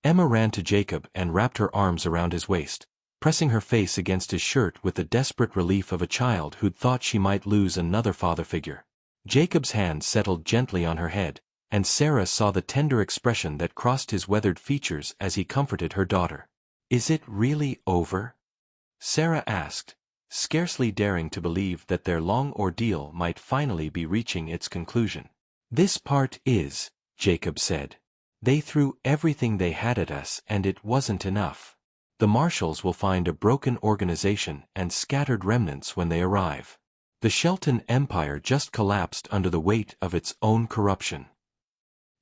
Emma ran to Jacob and wrapped her arms around his waist, pressing her face against his shirt with the desperate relief of a child who'd thought she might lose another father figure. Jacob's hand settled gently on her head, and Sarah saw the tender expression that crossed his weathered features as he comforted her daughter. "Is it really over?" Sarah asked, scarcely daring to believe that their long ordeal might finally be reaching its conclusion. "This part is," Jacob said. "They threw everything they had at us and it wasn't enough. The marshals will find a broken organization and scattered remnants when they arrive. The Shelton Empire just collapsed under the weight of its own corruption."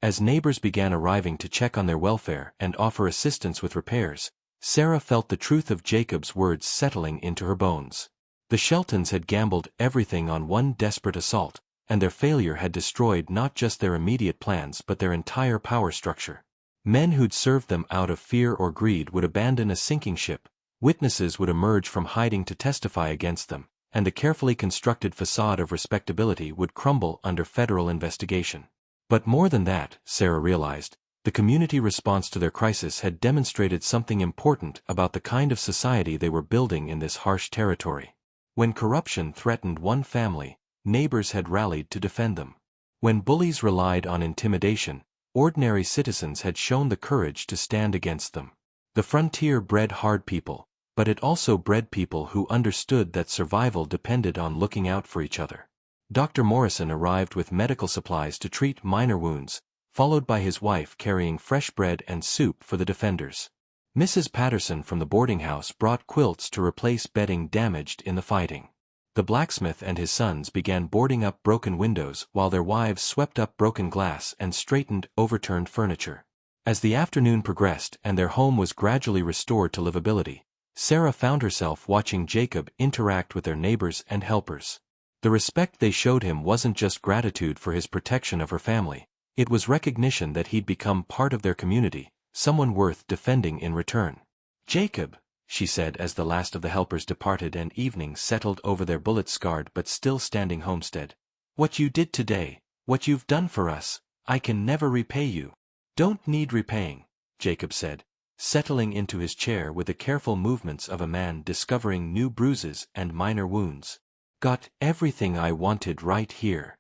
As neighbors began arriving to check on their welfare and offer assistance with repairs, Sarah felt the truth of Jacob's words settling into her bones. The Sheltons had gambled everything on one desperate assault, and their failure had destroyed not just their immediate plans but their entire power structure. Men who'd served them out of fear or greed would abandon a sinking ship, witnesses would emerge from hiding to testify against them, and the carefully constructed facade of respectability would crumble under federal investigation. But more than that, Sarah realized, the community response to their crisis had demonstrated something important about the kind of society they were building in this harsh territory. When corruption threatened one family, neighbors had rallied to defend them. When bullies relied on intimidation, ordinary citizens had shown the courage to stand against them. The frontier bred hard people, but it also bred people who understood that survival depended on looking out for each other. Dr. Morrison arrived with medical supplies to treat minor wounds, followed by his wife carrying fresh bread and soup for the defenders. Mrs. Patterson from the boarding house brought quilts to replace bedding damaged in the fighting. The blacksmith and his sons began boarding up broken windows while their wives swept up broken glass and straightened overturned furniture. As the afternoon progressed and their home was gradually restored to livability, Sarah found herself watching Jacob interact with their neighbors and helpers. The respect they showed him wasn't just gratitude for his protection of her family, it was recognition that he'd become part of their community, someone worth defending in return. "Jacob," she said as the last of the helpers departed and evening settled over their bullet-scarred but still standing homestead. "What you did today, what you've done for us, I can never repay you." "Don't need repaying," Jacob said, settling into his chair with the careful movements of a man discovering new bruises and minor wounds. "Got everything I wanted right here."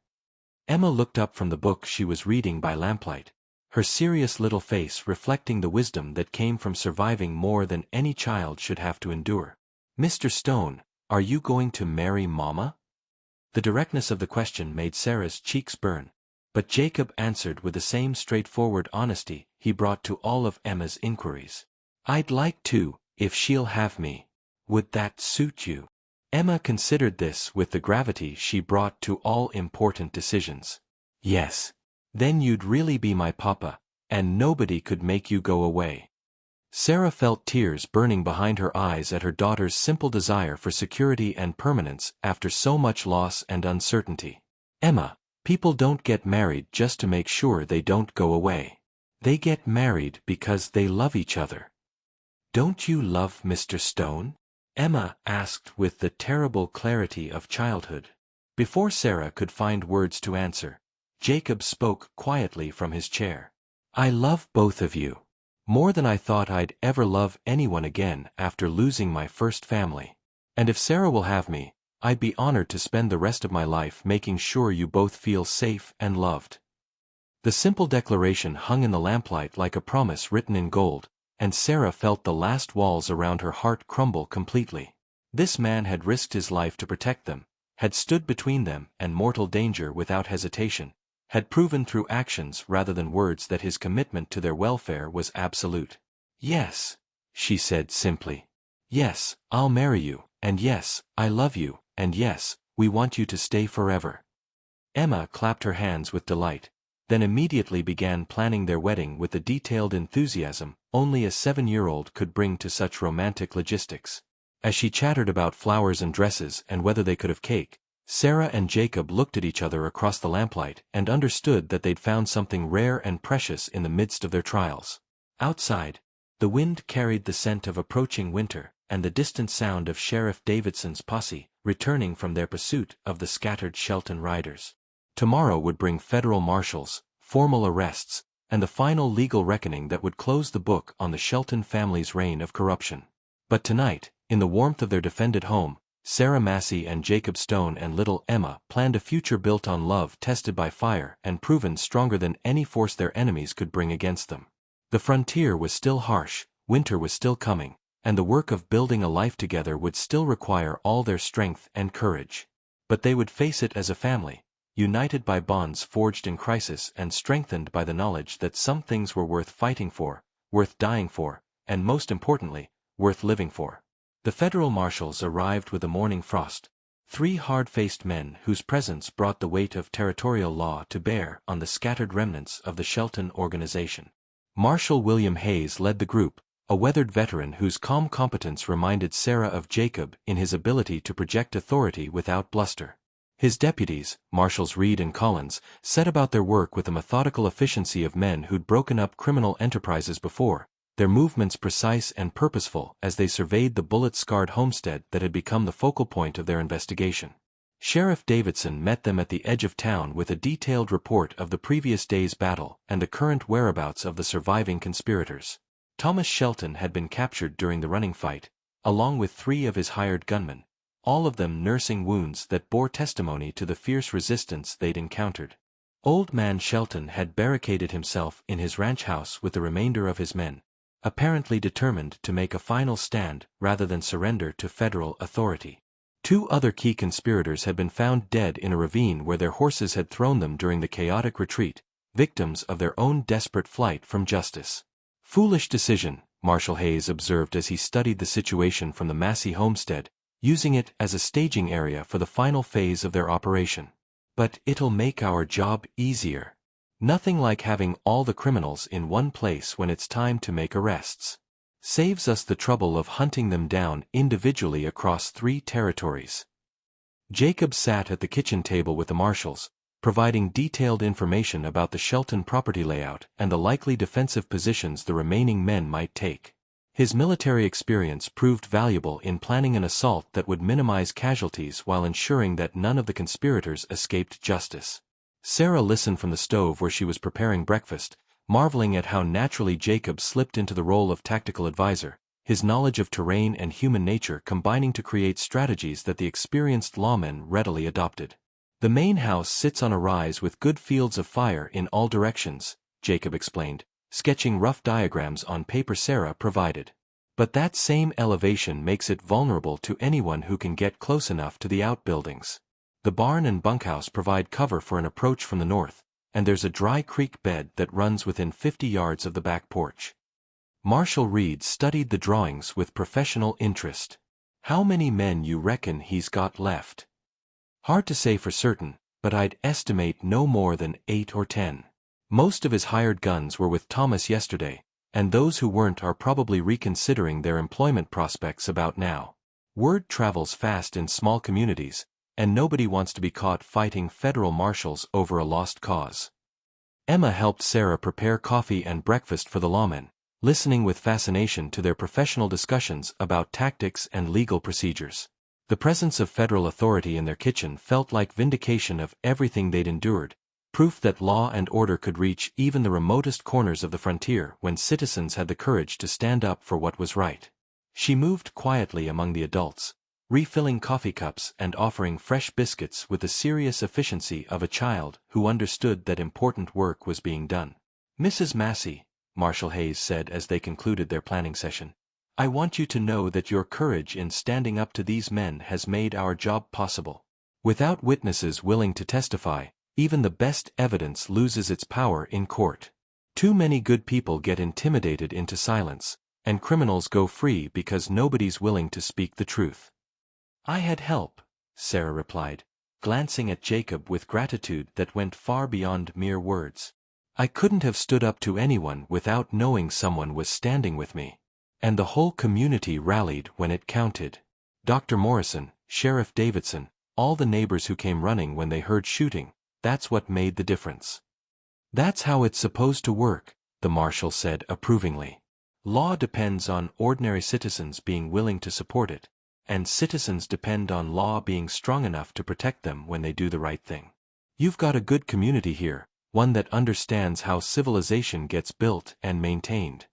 Emma looked up from the book she was reading by lamplight, her serious little face reflecting the wisdom that came from surviving more than any child should have to endure. "Mr. Stone, are you going to marry Mama?" The directness of the question made Sarah's cheeks burn, but Jacob answered with the same straightforward honesty he brought to all of Emma's inquiries. "I'd like to, if she'll have me. Would that suit you?" Emma considered this with the gravity she brought to all important decisions. "Yes. Then you'd really be my papa, and nobody could make you go away." Sarah felt tears burning behind her eyes at her daughter's simple desire for security and permanence after so much loss and uncertainty. "Emma, people don't get married just to make sure they don't go away. They get married because they love each other." "Don't you love Mr. Stone?" Emma asked with the terrible clarity of childhood. Before Sarah could find words to answer, Jacob spoke quietly from his chair. "I love both of you. More than I thought I'd ever love anyone again after losing my first family. And if Sarah will have me, I'd be honored to spend the rest of my life making sure you both feel safe and loved." The simple declaration hung in the lamplight like a promise written in gold, and Sarah felt the last walls around her heart crumble completely. This man had risked his life to protect them, had stood between them and mortal danger without hesitation, had proven through actions rather than words that his commitment to their welfare was absolute. "Yes," she said simply. "Yes, I'll marry you, and yes, I love you, and yes, we want you to stay forever." Emma clapped her hands with delight, then immediately began planning their wedding with the detailed enthusiasm only a 7-year-old could bring to such romantic logistics. As she chattered about flowers and dresses and whether they could have cake, Sarah and Jacob looked at each other across the lamplight and understood that they'd found something rare and precious in the midst of their trials. Outside, the wind carried the scent of approaching winter and the distant sound of Sheriff Davidson's posse returning from their pursuit of the scattered Shelton riders. Tomorrow would bring federal marshals, formal arrests, and the final legal reckoning that would close the book on the Shelton family's reign of corruption. But tonight, in the warmth of their defended home, Sarah Massey and Jacob Stone and little Emma planned a future built on love tested by fire and proven stronger than any force their enemies could bring against them. The frontier was still harsh, winter was still coming, and the work of building a life together would still require all their strength and courage. But they would face it as a family, united by bonds forged in crisis and strengthened by the knowledge that some things were worth fighting for, worth dying for, and most importantly, worth living for. The federal marshals arrived with a morning frost, 3 hard-faced men whose presence brought the weight of territorial law to bear on the scattered remnants of the Shelton organization. Marshal William Hayes led the group, a weathered veteran whose calm competence reminded Sarah of Jacob in his ability to project authority without bluster. His deputies, Marshals Reed and Collins, set about their work with the methodical efficiency of men who'd broken up criminal enterprises before, their movements precise and purposeful as they surveyed the bullet-scarred homestead that had become the focal point of their investigation. Sheriff Davidson met them at the edge of town with a detailed report of the previous day's battle and the current whereabouts of the surviving conspirators. Thomas Shelton had been captured during the running fight, along with 3 of his hired gunmen, all of them nursing wounds that bore testimony to the fierce resistance they'd encountered. Old Man Shelton had barricaded himself in his ranch house with the remainder of his men, apparently determined to make a final stand rather than surrender to federal authority. 2 other key conspirators had been found dead in a ravine where their horses had thrown them during the chaotic retreat, victims of their own desperate flight from justice. Foolish decision, Marshal Hayes observed as he studied the situation from the Massey homestead, using it as a staging area for the final phase of their operation. But it'll make our job easier. Nothing like having all the criminals in one place when it's time to make arrests. Saves us the trouble of hunting them down individually across 3 territories. Jacob sat at the kitchen table with the marshals, providing detailed information about the Shelton property layout and the likely defensive positions the remaining men might take. His military experience proved valuable in planning an assault that would minimize casualties while ensuring that none of the conspirators escaped justice. Sarah listened from the stove where she was preparing breakfast, marveling at how naturally Jacob slipped into the role of tactical advisor, his knowledge of terrain and human nature combining to create strategies that the experienced lawmen readily adopted. The main house sits on a rise with good fields of fire in all directions, Jacob explained, sketching rough diagrams on paper Sarah provided. But that same elevation makes it vulnerable to anyone who can get close enough to the outbuildings. The barn and bunkhouse provide cover for an approach from the north, and there's a dry creek bed that runs within 50 yards of the back porch. Marshal Reed studied the drawings with professional interest. How many men you reckon he's got left? Hard to say for certain, but I'd estimate no more than 8 or 10. Most of his hired guns were with Thomas yesterday, and those who weren't are probably reconsidering their employment prospects about now. Word travels fast in small communities, and nobody wants to be caught fighting federal marshals over a lost cause. Emma helped Sarah prepare coffee and breakfast for the lawmen, listening with fascination to their professional discussions about tactics and legal procedures. The presence of federal authority in their kitchen felt like vindication of everything they'd endured, proof that law and order could reach even the remotest corners of the frontier when citizens had the courage to stand up for what was right. She moved quietly among the adults, refilling coffee cups and offering fresh biscuits with the serious efficiency of a child who understood that important work was being done. "Mrs. Massey," Marshal Hayes said as they concluded their planning session, "I want you to know that your courage in standing up to these men has made our job possible. Without witnesses willing to testify, even the best evidence loses its power in court. Too many good people get intimidated into silence, and criminals go free because nobody's willing to speak the truth." "I had help," Sarah replied, glancing at Jacob with gratitude that went far beyond mere words. "I couldn't have stood up to anyone without knowing someone was standing with me. And the whole community rallied when it counted. Dr. Morrison, Sheriff Davidson, all the neighbors who came running when they heard shooting, that's what made the difference." "That's how it's supposed to work," the marshal said approvingly. "Law depends on ordinary citizens being willing to support it, and citizens depend on law being strong enough to protect them when they do the right thing. You've got a good community here, one that understands how civilization gets built and maintained."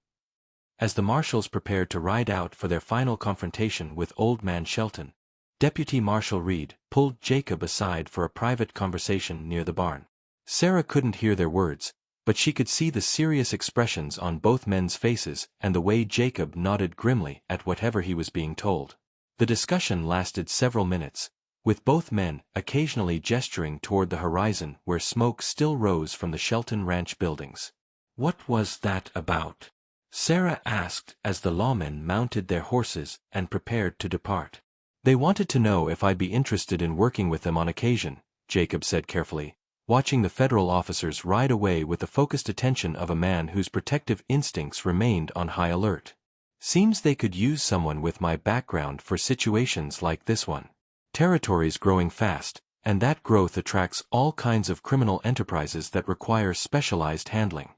As the marshals prepared to ride out for their final confrontation with Old Man Shelton, Deputy Marshal Reed pulled Jacob aside for a private conversation near the barn. Sarah couldn't hear their words, but she could see the serious expressions on both men's faces and the way Jacob nodded grimly at whatever he was being told. The discussion lasted several minutes, with both men occasionally gesturing toward the horizon where smoke still rose from the Shelton Ranch buildings. "What was that about?" Sarah asked as the lawmen mounted their horses and prepared to depart. "They wanted to know if I'd be interested in working with them on occasion," Jacob said carefully, watching the federal officers ride away with the focused attention of a man whose protective instincts remained on high alert. "Seems they could use someone with my background for situations like this one. Territory's growing fast, and that growth attracts all kinds of criminal enterprises that require specialized handling.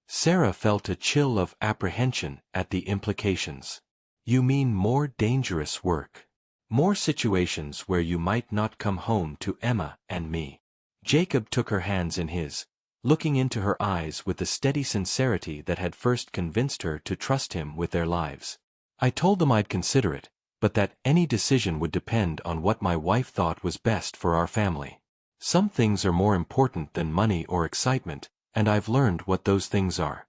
Sarah felt a chill of apprehension at the implications. You mean more dangerous work? More situations where you might not come home to Emma and me? Jacob took her hands in his, looking into her eyes with the steady sincerity that had first convinced her to trust him with their lives. I told them I'd consider it, but that any decision would depend on what my wife thought was best for our family. Some things are more important than money or excitement, and I've learned what those things are.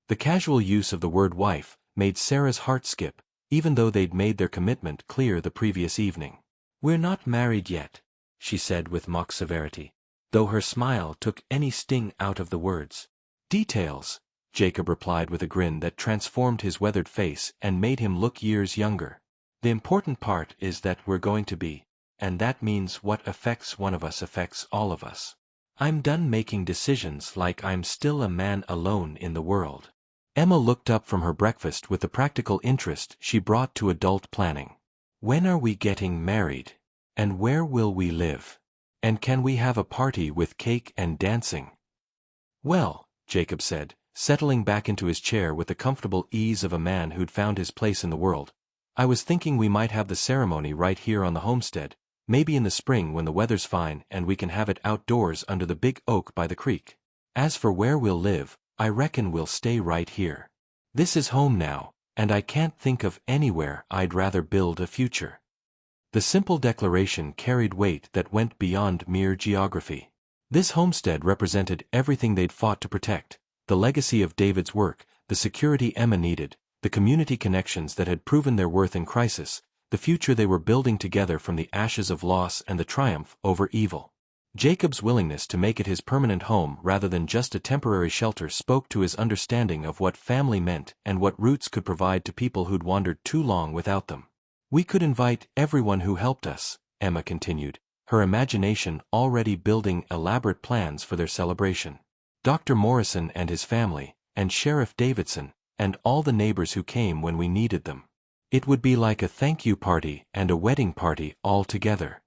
The casual use of the word wife made Sarah's heart skip, even though they'd made their commitment clear the previous evening. We're not married yet, she said with mock severity, though her smile took any sting out of the words. Details, Jacob replied with a grin that transformed his weathered face and made him look years younger. The important part is that we're going to be, and that means what affects one of us affects all of us. I'm done making decisions like I'm still a man alone in the world. Emma looked up from her breakfast with the practical interest she brought to adult planning. When are we getting married? And where will we live? And can we have a party with cake and dancing? Well, Jacob said, settling back into his chair with the comfortable ease of a man who'd found his place in the world, I was thinking we might have the ceremony right here on the homestead, maybe in the spring when the weather's fine and we can have it outdoors under the big oak by the creek. As for where we'll live, I reckon we'll stay right here. This is home now, and I can't think of anywhere I'd rather build a future. The simple declaration carried weight that went beyond mere geography. This homestead represented everything they'd fought to protect, the legacy of David's work, the security Emma needed, the community connections that had proven their worth in crisis, the future they were building together from the ashes of loss and the triumph over evil. Jacob's willingness to make it his permanent home rather than just a temporary shelter spoke to his understanding of what family meant and what roots could provide to people who'd wandered too long without them. We could invite everyone who helped us, Emma continued, her imagination already building elaborate plans for their celebration. Dr. Morrison and his family, and Sheriff Davidson, and all the neighbors who came when we needed them. It would be like a thank-you party and a wedding party all together.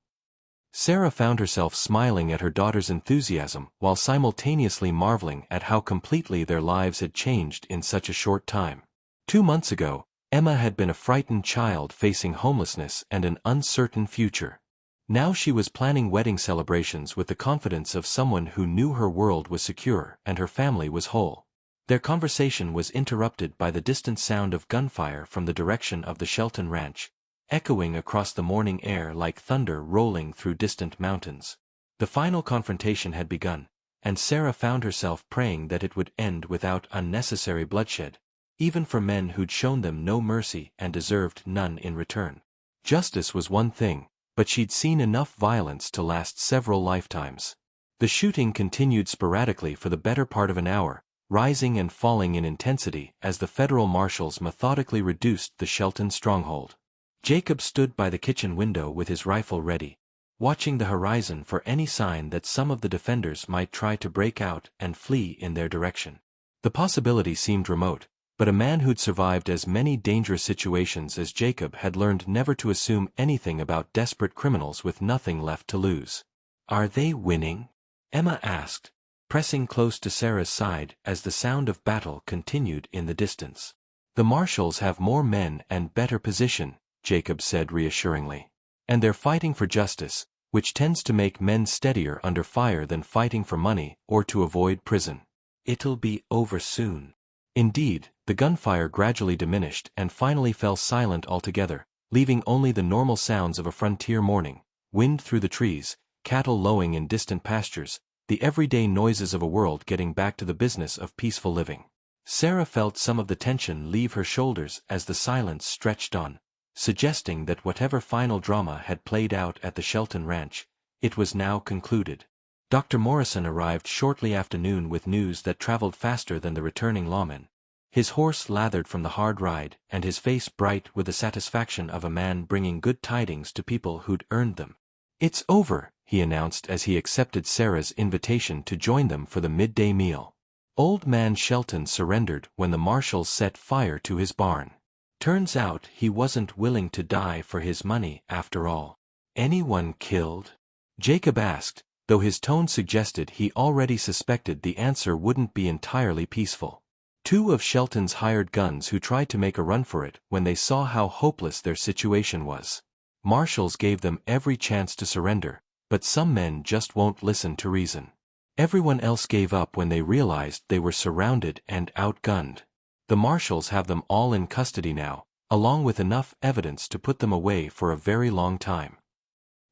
Sarah found herself smiling at her daughter's enthusiasm while simultaneously marveling at how completely their lives had changed in such a short time. 2 months ago, Emma had been a frightened child facing homelessness and an uncertain future. Now she was planning wedding celebrations with the confidence of someone who knew her world was secure and her family was whole. Their conversation was interrupted by the distant sound of gunfire from the direction of the Shelton ranch, echoing across the morning air like thunder rolling through distant mountains. The final confrontation had begun, and Sarah found herself praying that it would end without unnecessary bloodshed, even for men who'd shown them no mercy and deserved none in return. Justice was one thing, but she'd seen enough violence to last several lifetimes. The shooting continued sporadically for the better part of an hour, rising and falling in intensity as the federal marshals methodically reduced the Shelton stronghold. Jacob stood by the kitchen window with his rifle ready, watching the horizon for any sign that some of the defenders might try to break out and flee in their direction. The possibility seemed remote, but a man who'd survived as many dangerous situations as Jacob had learned never to assume anything about desperate criminals with nothing left to lose. Are they winning? Emma asked, pressing close to Sarah's side as the sound of battle continued in the distance. The marshals have more men and better position, Jacob said reassuringly. And they're fighting for justice, which tends to make men steadier under fire than fighting for money or to avoid prison. It'll be over soon. Indeed, the gunfire gradually diminished and finally fell silent altogether, leaving only the normal sounds of a frontier morning, wind through the trees, cattle lowing in distant pastures, the everyday noises of a world getting back to the business of peaceful living. Sarah felt some of the tension leave her shoulders as the silence stretched on, suggesting that whatever final drama had played out at the Shelton ranch, it was now concluded. Dr. Morrison arrived shortly after noon with news that traveled faster than the returning lawmen. His horse lathered from the hard ride, and his face bright with the satisfaction of a man bringing good tidings to people who'd earned them. It's over, he announced as he accepted Sarah's invitation to join them for the midday meal. Old man Shelton surrendered when the marshals set fire to his barn. Turns out he wasn't willing to die for his money after all. Anyone killed? Jacob asked, though his tone suggested he already suspected the answer wouldn't be entirely peaceful. Two of Shelton's hired guns who tried to make a run for it when they saw how hopeless their situation was. Marshals gave them every chance to surrender, but some men just won't listen to reason. Everyone else gave up when they realized they were surrounded and outgunned. The marshals have them all in custody now, along with enough evidence to put them away for a very long time.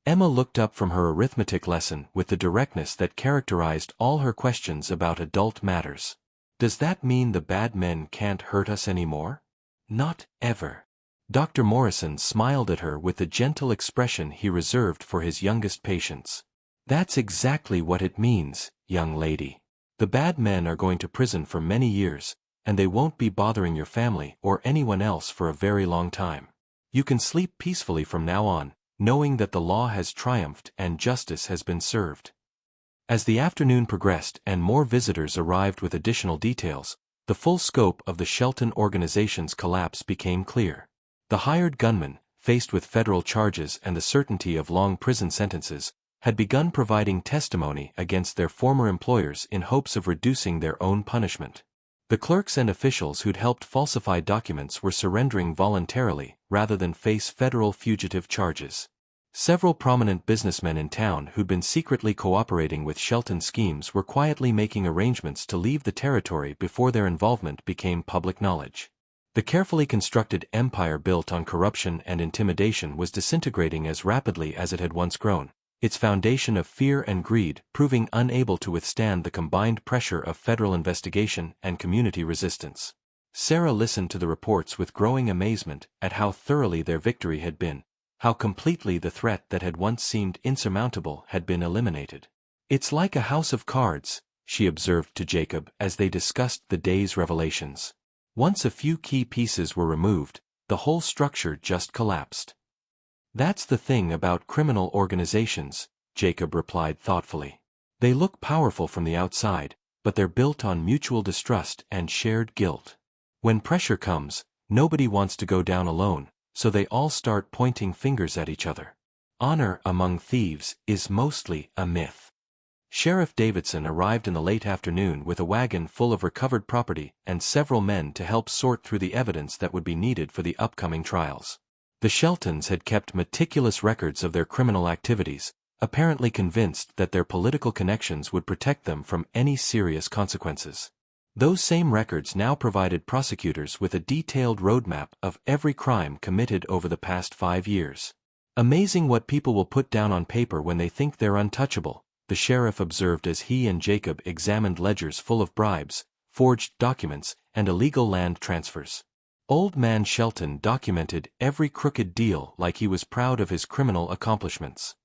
Emma looked up from her arithmetic lesson with the directness that characterized all her questions about adult matters. Does that mean the bad men can't hurt us anymore? Not ever. Dr. Morrison smiled at her with the gentle expression he reserved for his youngest patients. That's exactly what it means, young lady. The bad men are going to prison for many years, and they won't be bothering your family or anyone else for a very long time. You can sleep peacefully from now on, knowing that the law has triumphed and justice has been served. As the afternoon progressed and more visitors arrived with additional details, the full scope of the Shelton organization's collapse became clear. The hired gunmen, faced with federal charges and the certainty of long prison sentences, had begun providing testimony against their former employers in hopes of reducing their own punishment. The clerks and officials who'd helped falsify documents were surrendering voluntarily rather than face federal fugitive charges. Several prominent businessmen in town who'd been secretly cooperating with Shelton schemes were quietly making arrangements to leave the territory before their involvement became public knowledge. The carefully constructed empire built on corruption and intimidation was disintegrating as rapidly as it had once grown, its foundation of fear and greed proving unable to withstand the combined pressure of federal investigation and community resistance. Sarah listened to the reports with growing amazement at how thoroughly their victory had been, how completely the threat that had once seemed insurmountable had been eliminated. It's like a house of cards, she observed to Jacob as they discussed the day's revelations. Once a few key pieces were removed, the whole structure just collapsed. That's the thing about criminal organizations, Jacob replied thoughtfully. They look powerful from the outside, but they're built on mutual distrust and shared guilt. When pressure comes, nobody wants to go down alone, so they all start pointing fingers at each other. Honor among thieves is mostly a myth. Sheriff Davidson arrived in the late afternoon with a wagon full of recovered property and several men to help sort through the evidence that would be needed for the upcoming trials. The Sheltons had kept meticulous records of their criminal activities, apparently convinced that their political connections would protect them from any serious consequences. Those same records now provided prosecutors with a detailed roadmap of every crime committed over the past 5 years. Amazing what people will put down on paper when they think they're untouchable, the sheriff observed as he and Jacob examined ledgers full of bribes, forged documents, and illegal land transfers. Old man Shelton documented every crooked deal like he was proud of his criminal accomplishments.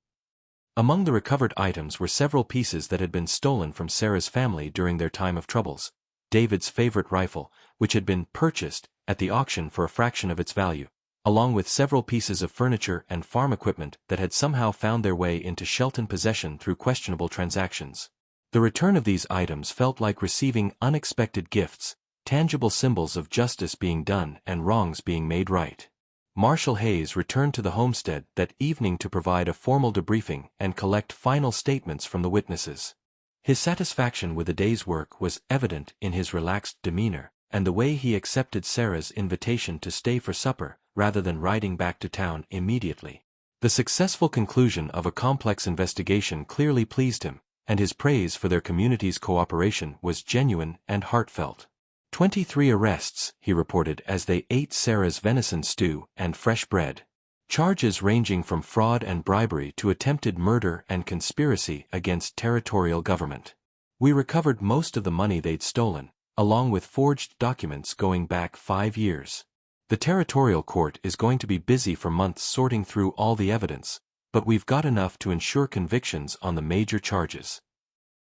Among the recovered items were several pieces that had been stolen from Sarah's family during their time of troubles. David's favorite rifle, which had been purchased at the auction for a fraction of its value, along with several pieces of furniture and farm equipment that had somehow found their way into Shelton possession through questionable transactions. The return of these items felt like receiving unexpected gifts, tangible symbols of justice being done and wrongs being made right. Marshal Hayes returned to the homestead that evening to provide a formal debriefing and collect final statements from the witnesses. His satisfaction with the day's work was evident in his relaxed demeanor, and the way he accepted Sarah's invitation to stay for supper, rather than riding back to town immediately. The successful conclusion of a complex investigation clearly pleased him, and his praise for their community's cooperation was genuine and heartfelt. 23 arrests, he reported as they ate Sarah's venison stew and fresh bread. Charges ranging from fraud and bribery to attempted murder and conspiracy against territorial government. We recovered most of the money they'd stolen, along with forged documents going back 5 years. The territorial court is going to be busy for months sorting through all the evidence, but we've got enough to ensure convictions on the major charges.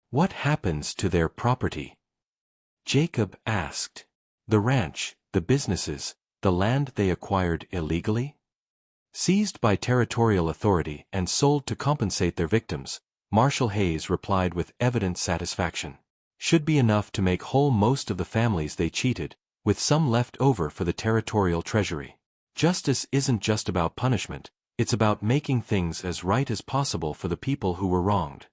What happens to their property? Jacob asked. The ranch, the businesses, the land they acquired illegally? Seized by territorial authority and sold to compensate their victims, Marshal Hayes replied with evident satisfaction. Should be enough to make whole most of the families they cheated, with some left over for the territorial treasury. Justice isn't just about punishment, It's about making things as right as possible for the people who were wronged.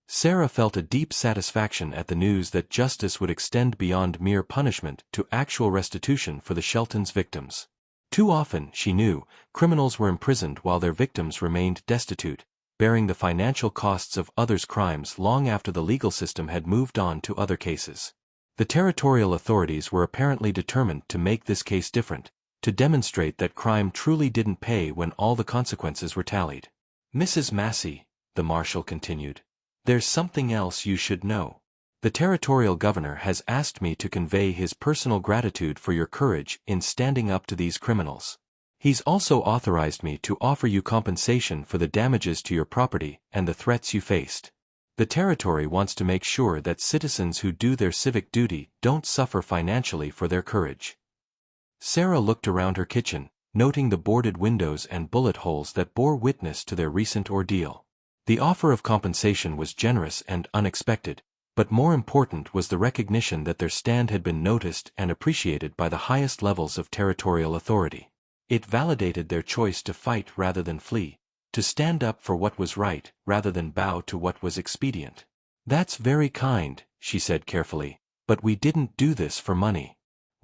Sarah felt a deep satisfaction at the news that justice would extend beyond mere punishment to actual restitution for the Shelton's victims. Too often, she knew, criminals were imprisoned while their victims remained destitute, bearing the financial costs of others' crimes long after the legal system had moved on to other cases. The territorial authorities were apparently determined to make this case different, to demonstrate that crime truly didn't pay when all the consequences were tallied. "Mrs. Massey," the marshal continued, "there's something else you should know. The territorial governor has asked me to convey his personal gratitude for your courage in standing up to these criminals. He's also authorized me to offer you compensation for the damages to your property and the threats you faced. The territory wants to make sure that citizens who do their civic duty don't suffer financially for their courage." Sarah looked around her kitchen, noting the boarded windows and bullet holes that bore witness to their recent ordeal. The offer of compensation was generous and unexpected, but more important was the recognition that their stand had been noticed and appreciated by the highest levels of territorial authority. It validated their choice to fight rather than flee, to stand up for what was right rather than bow to what was expedient. "That's very kind," she said carefully, "but we didn't do this for money.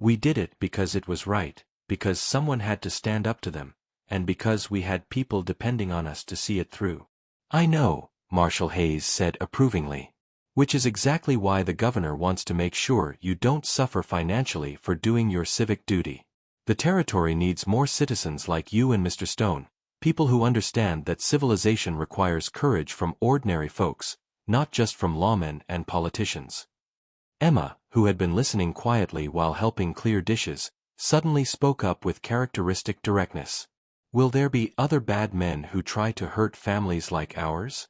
We did it because it was right, because someone had to stand up to them, and because we had people depending on us to see it through." "I know," Marshal Hayes said approvingly. "Which is exactly why the governor wants to make sure you don't suffer financially for doing your civic duty. The territory needs more citizens like you and Mr. Stone, people who understand that civilization requires courage from ordinary folks, not just from lawmen and politicians." Emma, who had been listening quietly while helping clear dishes, suddenly spoke up with characteristic directness. "Will there be other bad men who try to hurt families like ours?"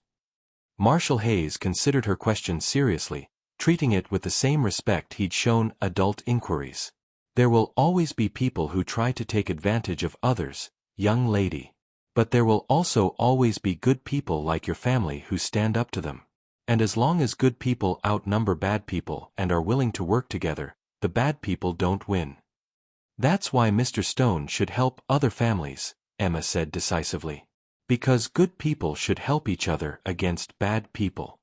Marshal Hayes considered her question seriously, treating it with the same respect he'd shown adult inquiries. "There will always be people who try to take advantage of others, young lady. But there will also always be good people like your family who stand up to them. And as long as good people outnumber bad people and are willing to work together, the bad people don't win. That's why Mr. Stone should help other families," Emma said decisively. "Because good people should help each other against bad people."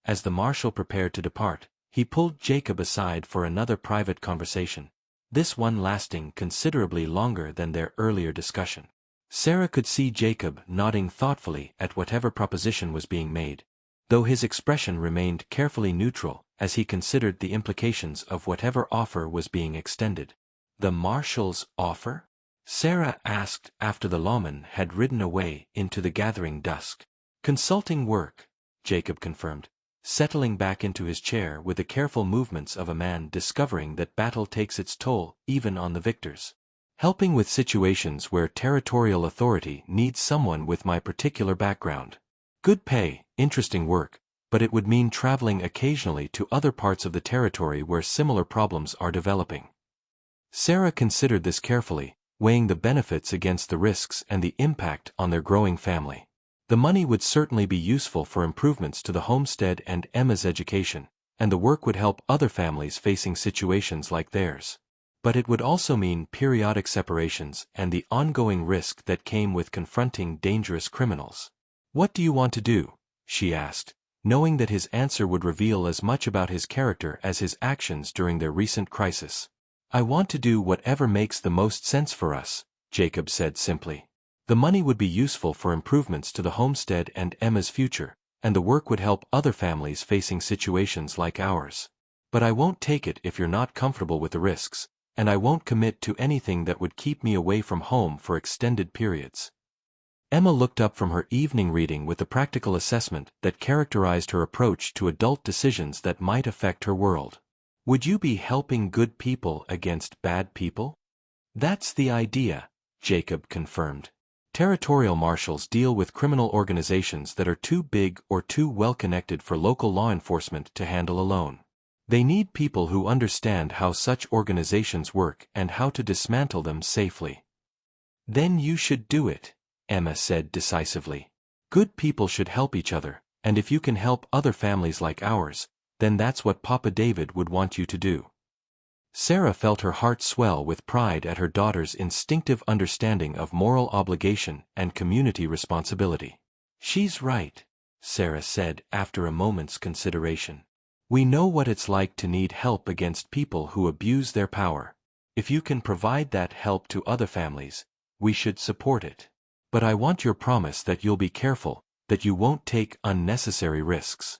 As the marshal prepared to depart, he pulled Jacob aside for another private conversation, this one lasting considerably longer than their earlier discussion. Sarah could see Jacob nodding thoughtfully at whatever proposition was being made, though his expression remained carefully neutral as he considered the implications of whatever offer was being extended. "The marshal's offer?" Sarah asked after the lawman had ridden away into the gathering dusk. "Consulting work," Jacob confirmed, settling back into his chair with the careful movements of a man discovering that battle takes its toll even on the victors. "Helping with situations where territorial authority needs someone with my particular background. Good pay, interesting work, but it would mean traveling occasionally to other parts of the territory where similar problems are developing." Sarah considered this carefully, weighing the benefits against the risks and the impact on their growing family. The money would certainly be useful for improvements to the homestead and Emma's education, and the work would help other families facing situations like theirs. But it would also mean periodic separations and the ongoing risk that came with confronting dangerous criminals. "What do you want to do?" she asked, knowing that his answer would reveal as much about his character as his actions during their recent crisis. "I want to do whatever makes the most sense for us," Jacob said simply. "The money would be useful for improvements to the homestead and Emma's future, and the work would help other families facing situations like ours. But I won't take it if you're not comfortable with the risks, and I won't commit to anything that would keep me away from home for extended periods." Emma looked up from her evening reading with the practical assessment that characterized her approach to adult decisions that might affect her world. "Would you be helping good people against bad people?" "That's the idea," Jacob confirmed. "Territorial marshals deal with criminal organizations that are too big or too well-connected for local law enforcement to handle alone. They need people who understand how such organizations work and how to dismantle them safely." "Then you should do it," Emma said decisively. "Good people should help each other, and if you can help other families like ours, then that's what Papa David would want you to do." Sarah felt her heart swell with pride at her daughter's instinctive understanding of moral obligation and community responsibility. "She's right," Sarah said after a moment's consideration. "We know what it's like to need help against people who abuse their power. If you can provide that help to other families, we should support it. But I want your promise that you'll be careful, that you won't take unnecessary risks."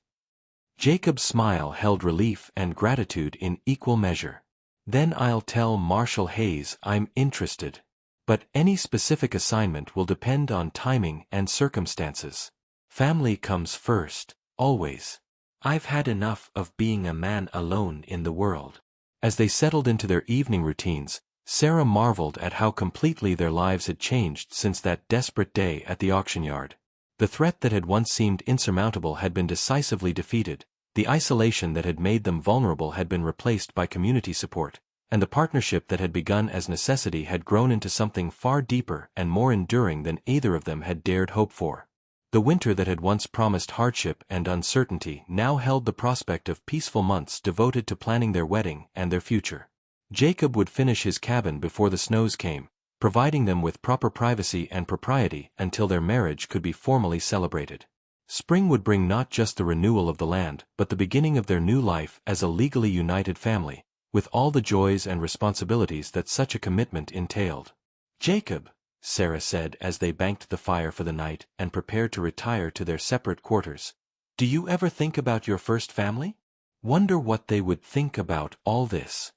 Jacob's smile held relief and gratitude in equal measure. "Then I'll tell Marshal Hayes I'm interested. But any specific assignment will depend on timing and circumstances. Family comes first, always. I've had enough of being a man alone in the world." As they settled into their evening routines, Sarah marveled at how completely their lives had changed since that desperate day at the auction yard. The threat that had once seemed insurmountable had been decisively defeated, the isolation that had made them vulnerable had been replaced by community support, and the partnership that had begun as necessity had grown into something far deeper and more enduring than either of them had dared hope for. The winter that had once promised hardship and uncertainty now held the prospect of peaceful months devoted to planning their wedding and their future. Jacob would finish his cabin before the snows came, providing them with proper privacy and propriety until their marriage could be formally celebrated. Spring would bring not just the renewal of the land, but the beginning of their new life as a legally united family, with all the joys and responsibilities that such a commitment entailed. "Jacob," Sarah said as they banked the fire for the night and prepared to retire to their separate quarters, "do you ever think about your first family? Wonder what they would think about all this?"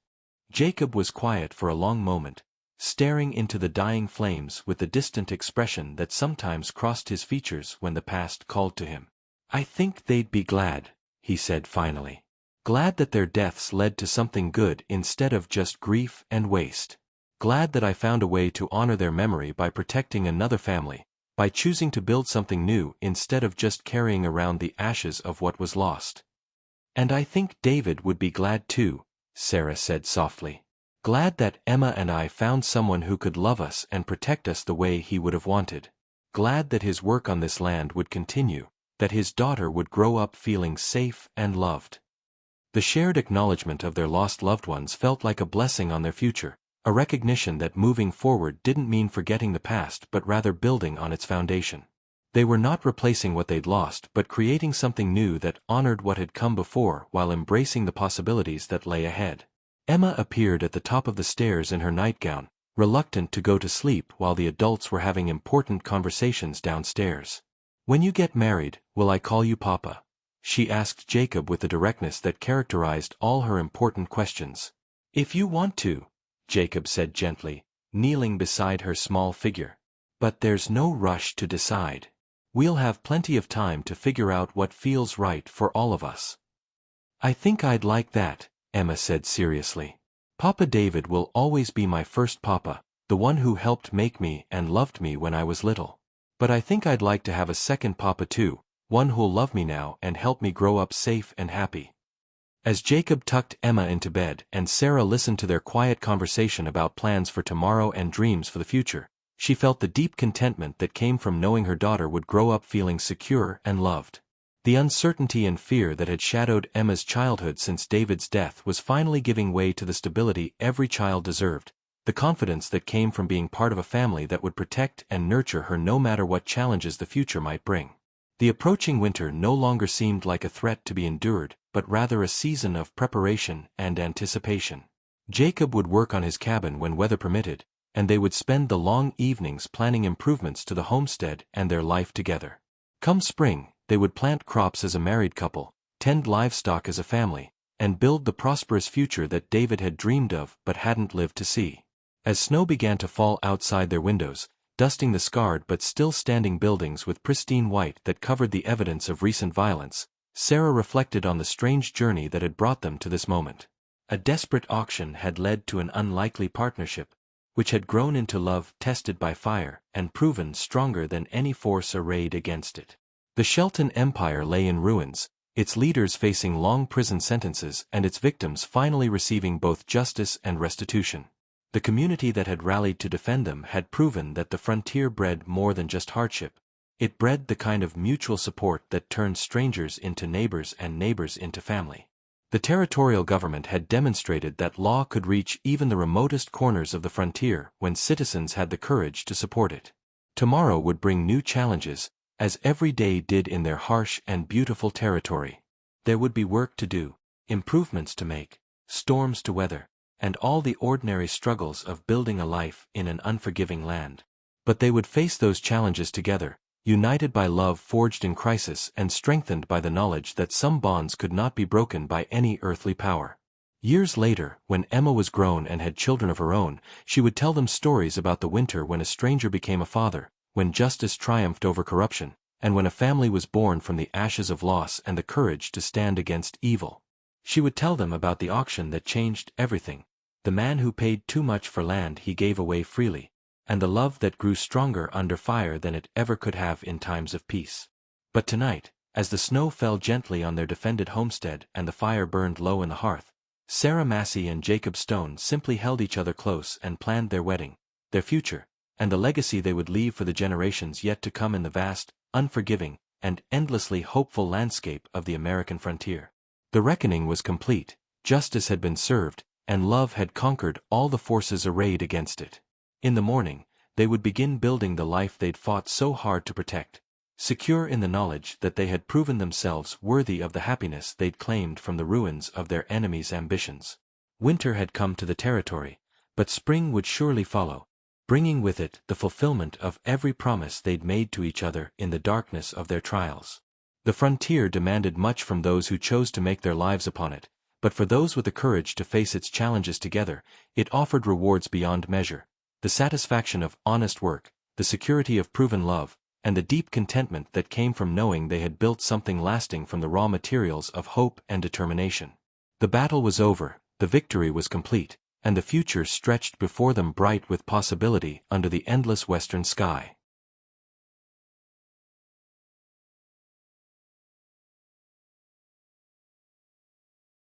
Jacob was quiet for a long moment, staring into the dying flames with the distant expression that sometimes crossed his features when the past called to him. "I think they'd be glad," he said finally. "Glad that their deaths led to something good instead of just grief and waste. Glad that I found a way to honor their memory by protecting another family, by choosing to build something new instead of just carrying around the ashes of what was lost." "And I think David would be glad too," Sarah said softly. "Glad that Emma and I found someone who could love us and protect us the way he would have wanted. Glad that his work on this land would continue, that his daughter would grow up feeling safe and loved." The shared acknowledgement of their lost loved ones felt like a blessing on their future, a recognition that moving forward didn't mean forgetting the past but rather building on its foundation. They were not replacing what they'd lost but creating something new that honored what had come before while embracing the possibilities that lay ahead. Emma appeared at the top of the stairs in her nightgown, reluctant to go to sleep while the adults were having important conversations downstairs. "When you get married, will I call you Papa?" she asked Jacob with the directness that characterized all her important questions. "If you want to," Jacob said gently, kneeling beside her small figure. "But there's no rush to decide. We'll have plenty of time to figure out what feels right for all of us." "I think I'd like that," Emma said seriously. "Papa David will always be my first papa, the one who helped make me and loved me when I was little. But I think I'd like to have a second papa too, one who'll love me now and help me grow up safe and happy." As Jacob tucked Emma into bed and Sarah listened to their quiet conversation about plans for tomorrow and dreams for the future, she felt the deep contentment that came from knowing her daughter would grow up feeling secure and loved. The uncertainty and fear that had shadowed Emma's childhood since David's death was finally giving way to the stability every child deserved, the confidence that came from being part of a family that would protect and nurture her no matter what challenges the future might bring. The approaching winter no longer seemed like a threat to be endured, but rather a season of preparation and anticipation. Jacob would work on his cabin when weather permitted, and they would spend the long evenings planning improvements to the homestead and their life together. Come spring, they would plant crops as a married couple, tend livestock as a family, and build the prosperous future that David had dreamed of but hadn't lived to see. As snow began to fall outside their windows, dusting the scarred but still standing buildings with pristine white that covered the evidence of recent violence, Sarah reflected on the strange journey that had brought them to this moment. A desperate auction had led to an unlikely partnership, which had grown into love tested by fire and proven stronger than any force arrayed against it. The Shelton Empire lay in ruins, its leaders facing long prison sentences and its victims finally receiving both justice and restitution. The community that had rallied to defend them had proven that the frontier bred more than just hardship. It bred the kind of mutual support that turned strangers into neighbors and neighbors into family. The territorial government had demonstrated that law could reach even the remotest corners of the frontier when citizens had the courage to support it. Tomorrow would bring new challenges, as every day did in their harsh and beautiful territory. There would be work to do, improvements to make, storms to weather, and all the ordinary struggles of building a life in an unforgiving land. But they would face those challenges together, united by love forged in crisis and strengthened by the knowledge that some bonds could not be broken by any earthly power. Years later, when Emma was grown and had children of her own, she would tell them stories about the winter when a stranger became a father, when justice triumphed over corruption, and when a family was born from the ashes of loss and the courage to stand against evil. She would tell them about the auction that changed everything, the man who paid too much for land he gave away freely, and the love that grew stronger under fire than it ever could have in times of peace. But tonight, as the snow fell gently on their defended homestead and the fire burned low in the hearth, Sarah Massey and Jacob Stone simply held each other close and planned their wedding, their future, and the legacy they would leave for the generations yet to come in the vast, unforgiving, and endlessly hopeful landscape of the American frontier. The reckoning was complete, justice had been served, and love had conquered all the forces arrayed against it. In the morning, they would begin building the life they'd fought so hard to protect, secure in the knowledge that they had proven themselves worthy of the happiness they'd claimed from the ruins of their enemies' ambitions. Winter had come to the territory, but spring would surely follow, bringing with it the fulfillment of every promise they'd made to each other in the darkness of their trials. The frontier demanded much from those who chose to make their lives upon it, but for those with the courage to face its challenges together, it offered rewards beyond measure. The satisfaction of honest work, the security of proven love, and the deep contentment that came from knowing they had built something lasting from the raw materials of hope and determination. The battle was over, the victory was complete, and the future stretched before them bright with possibility under the endless western sky.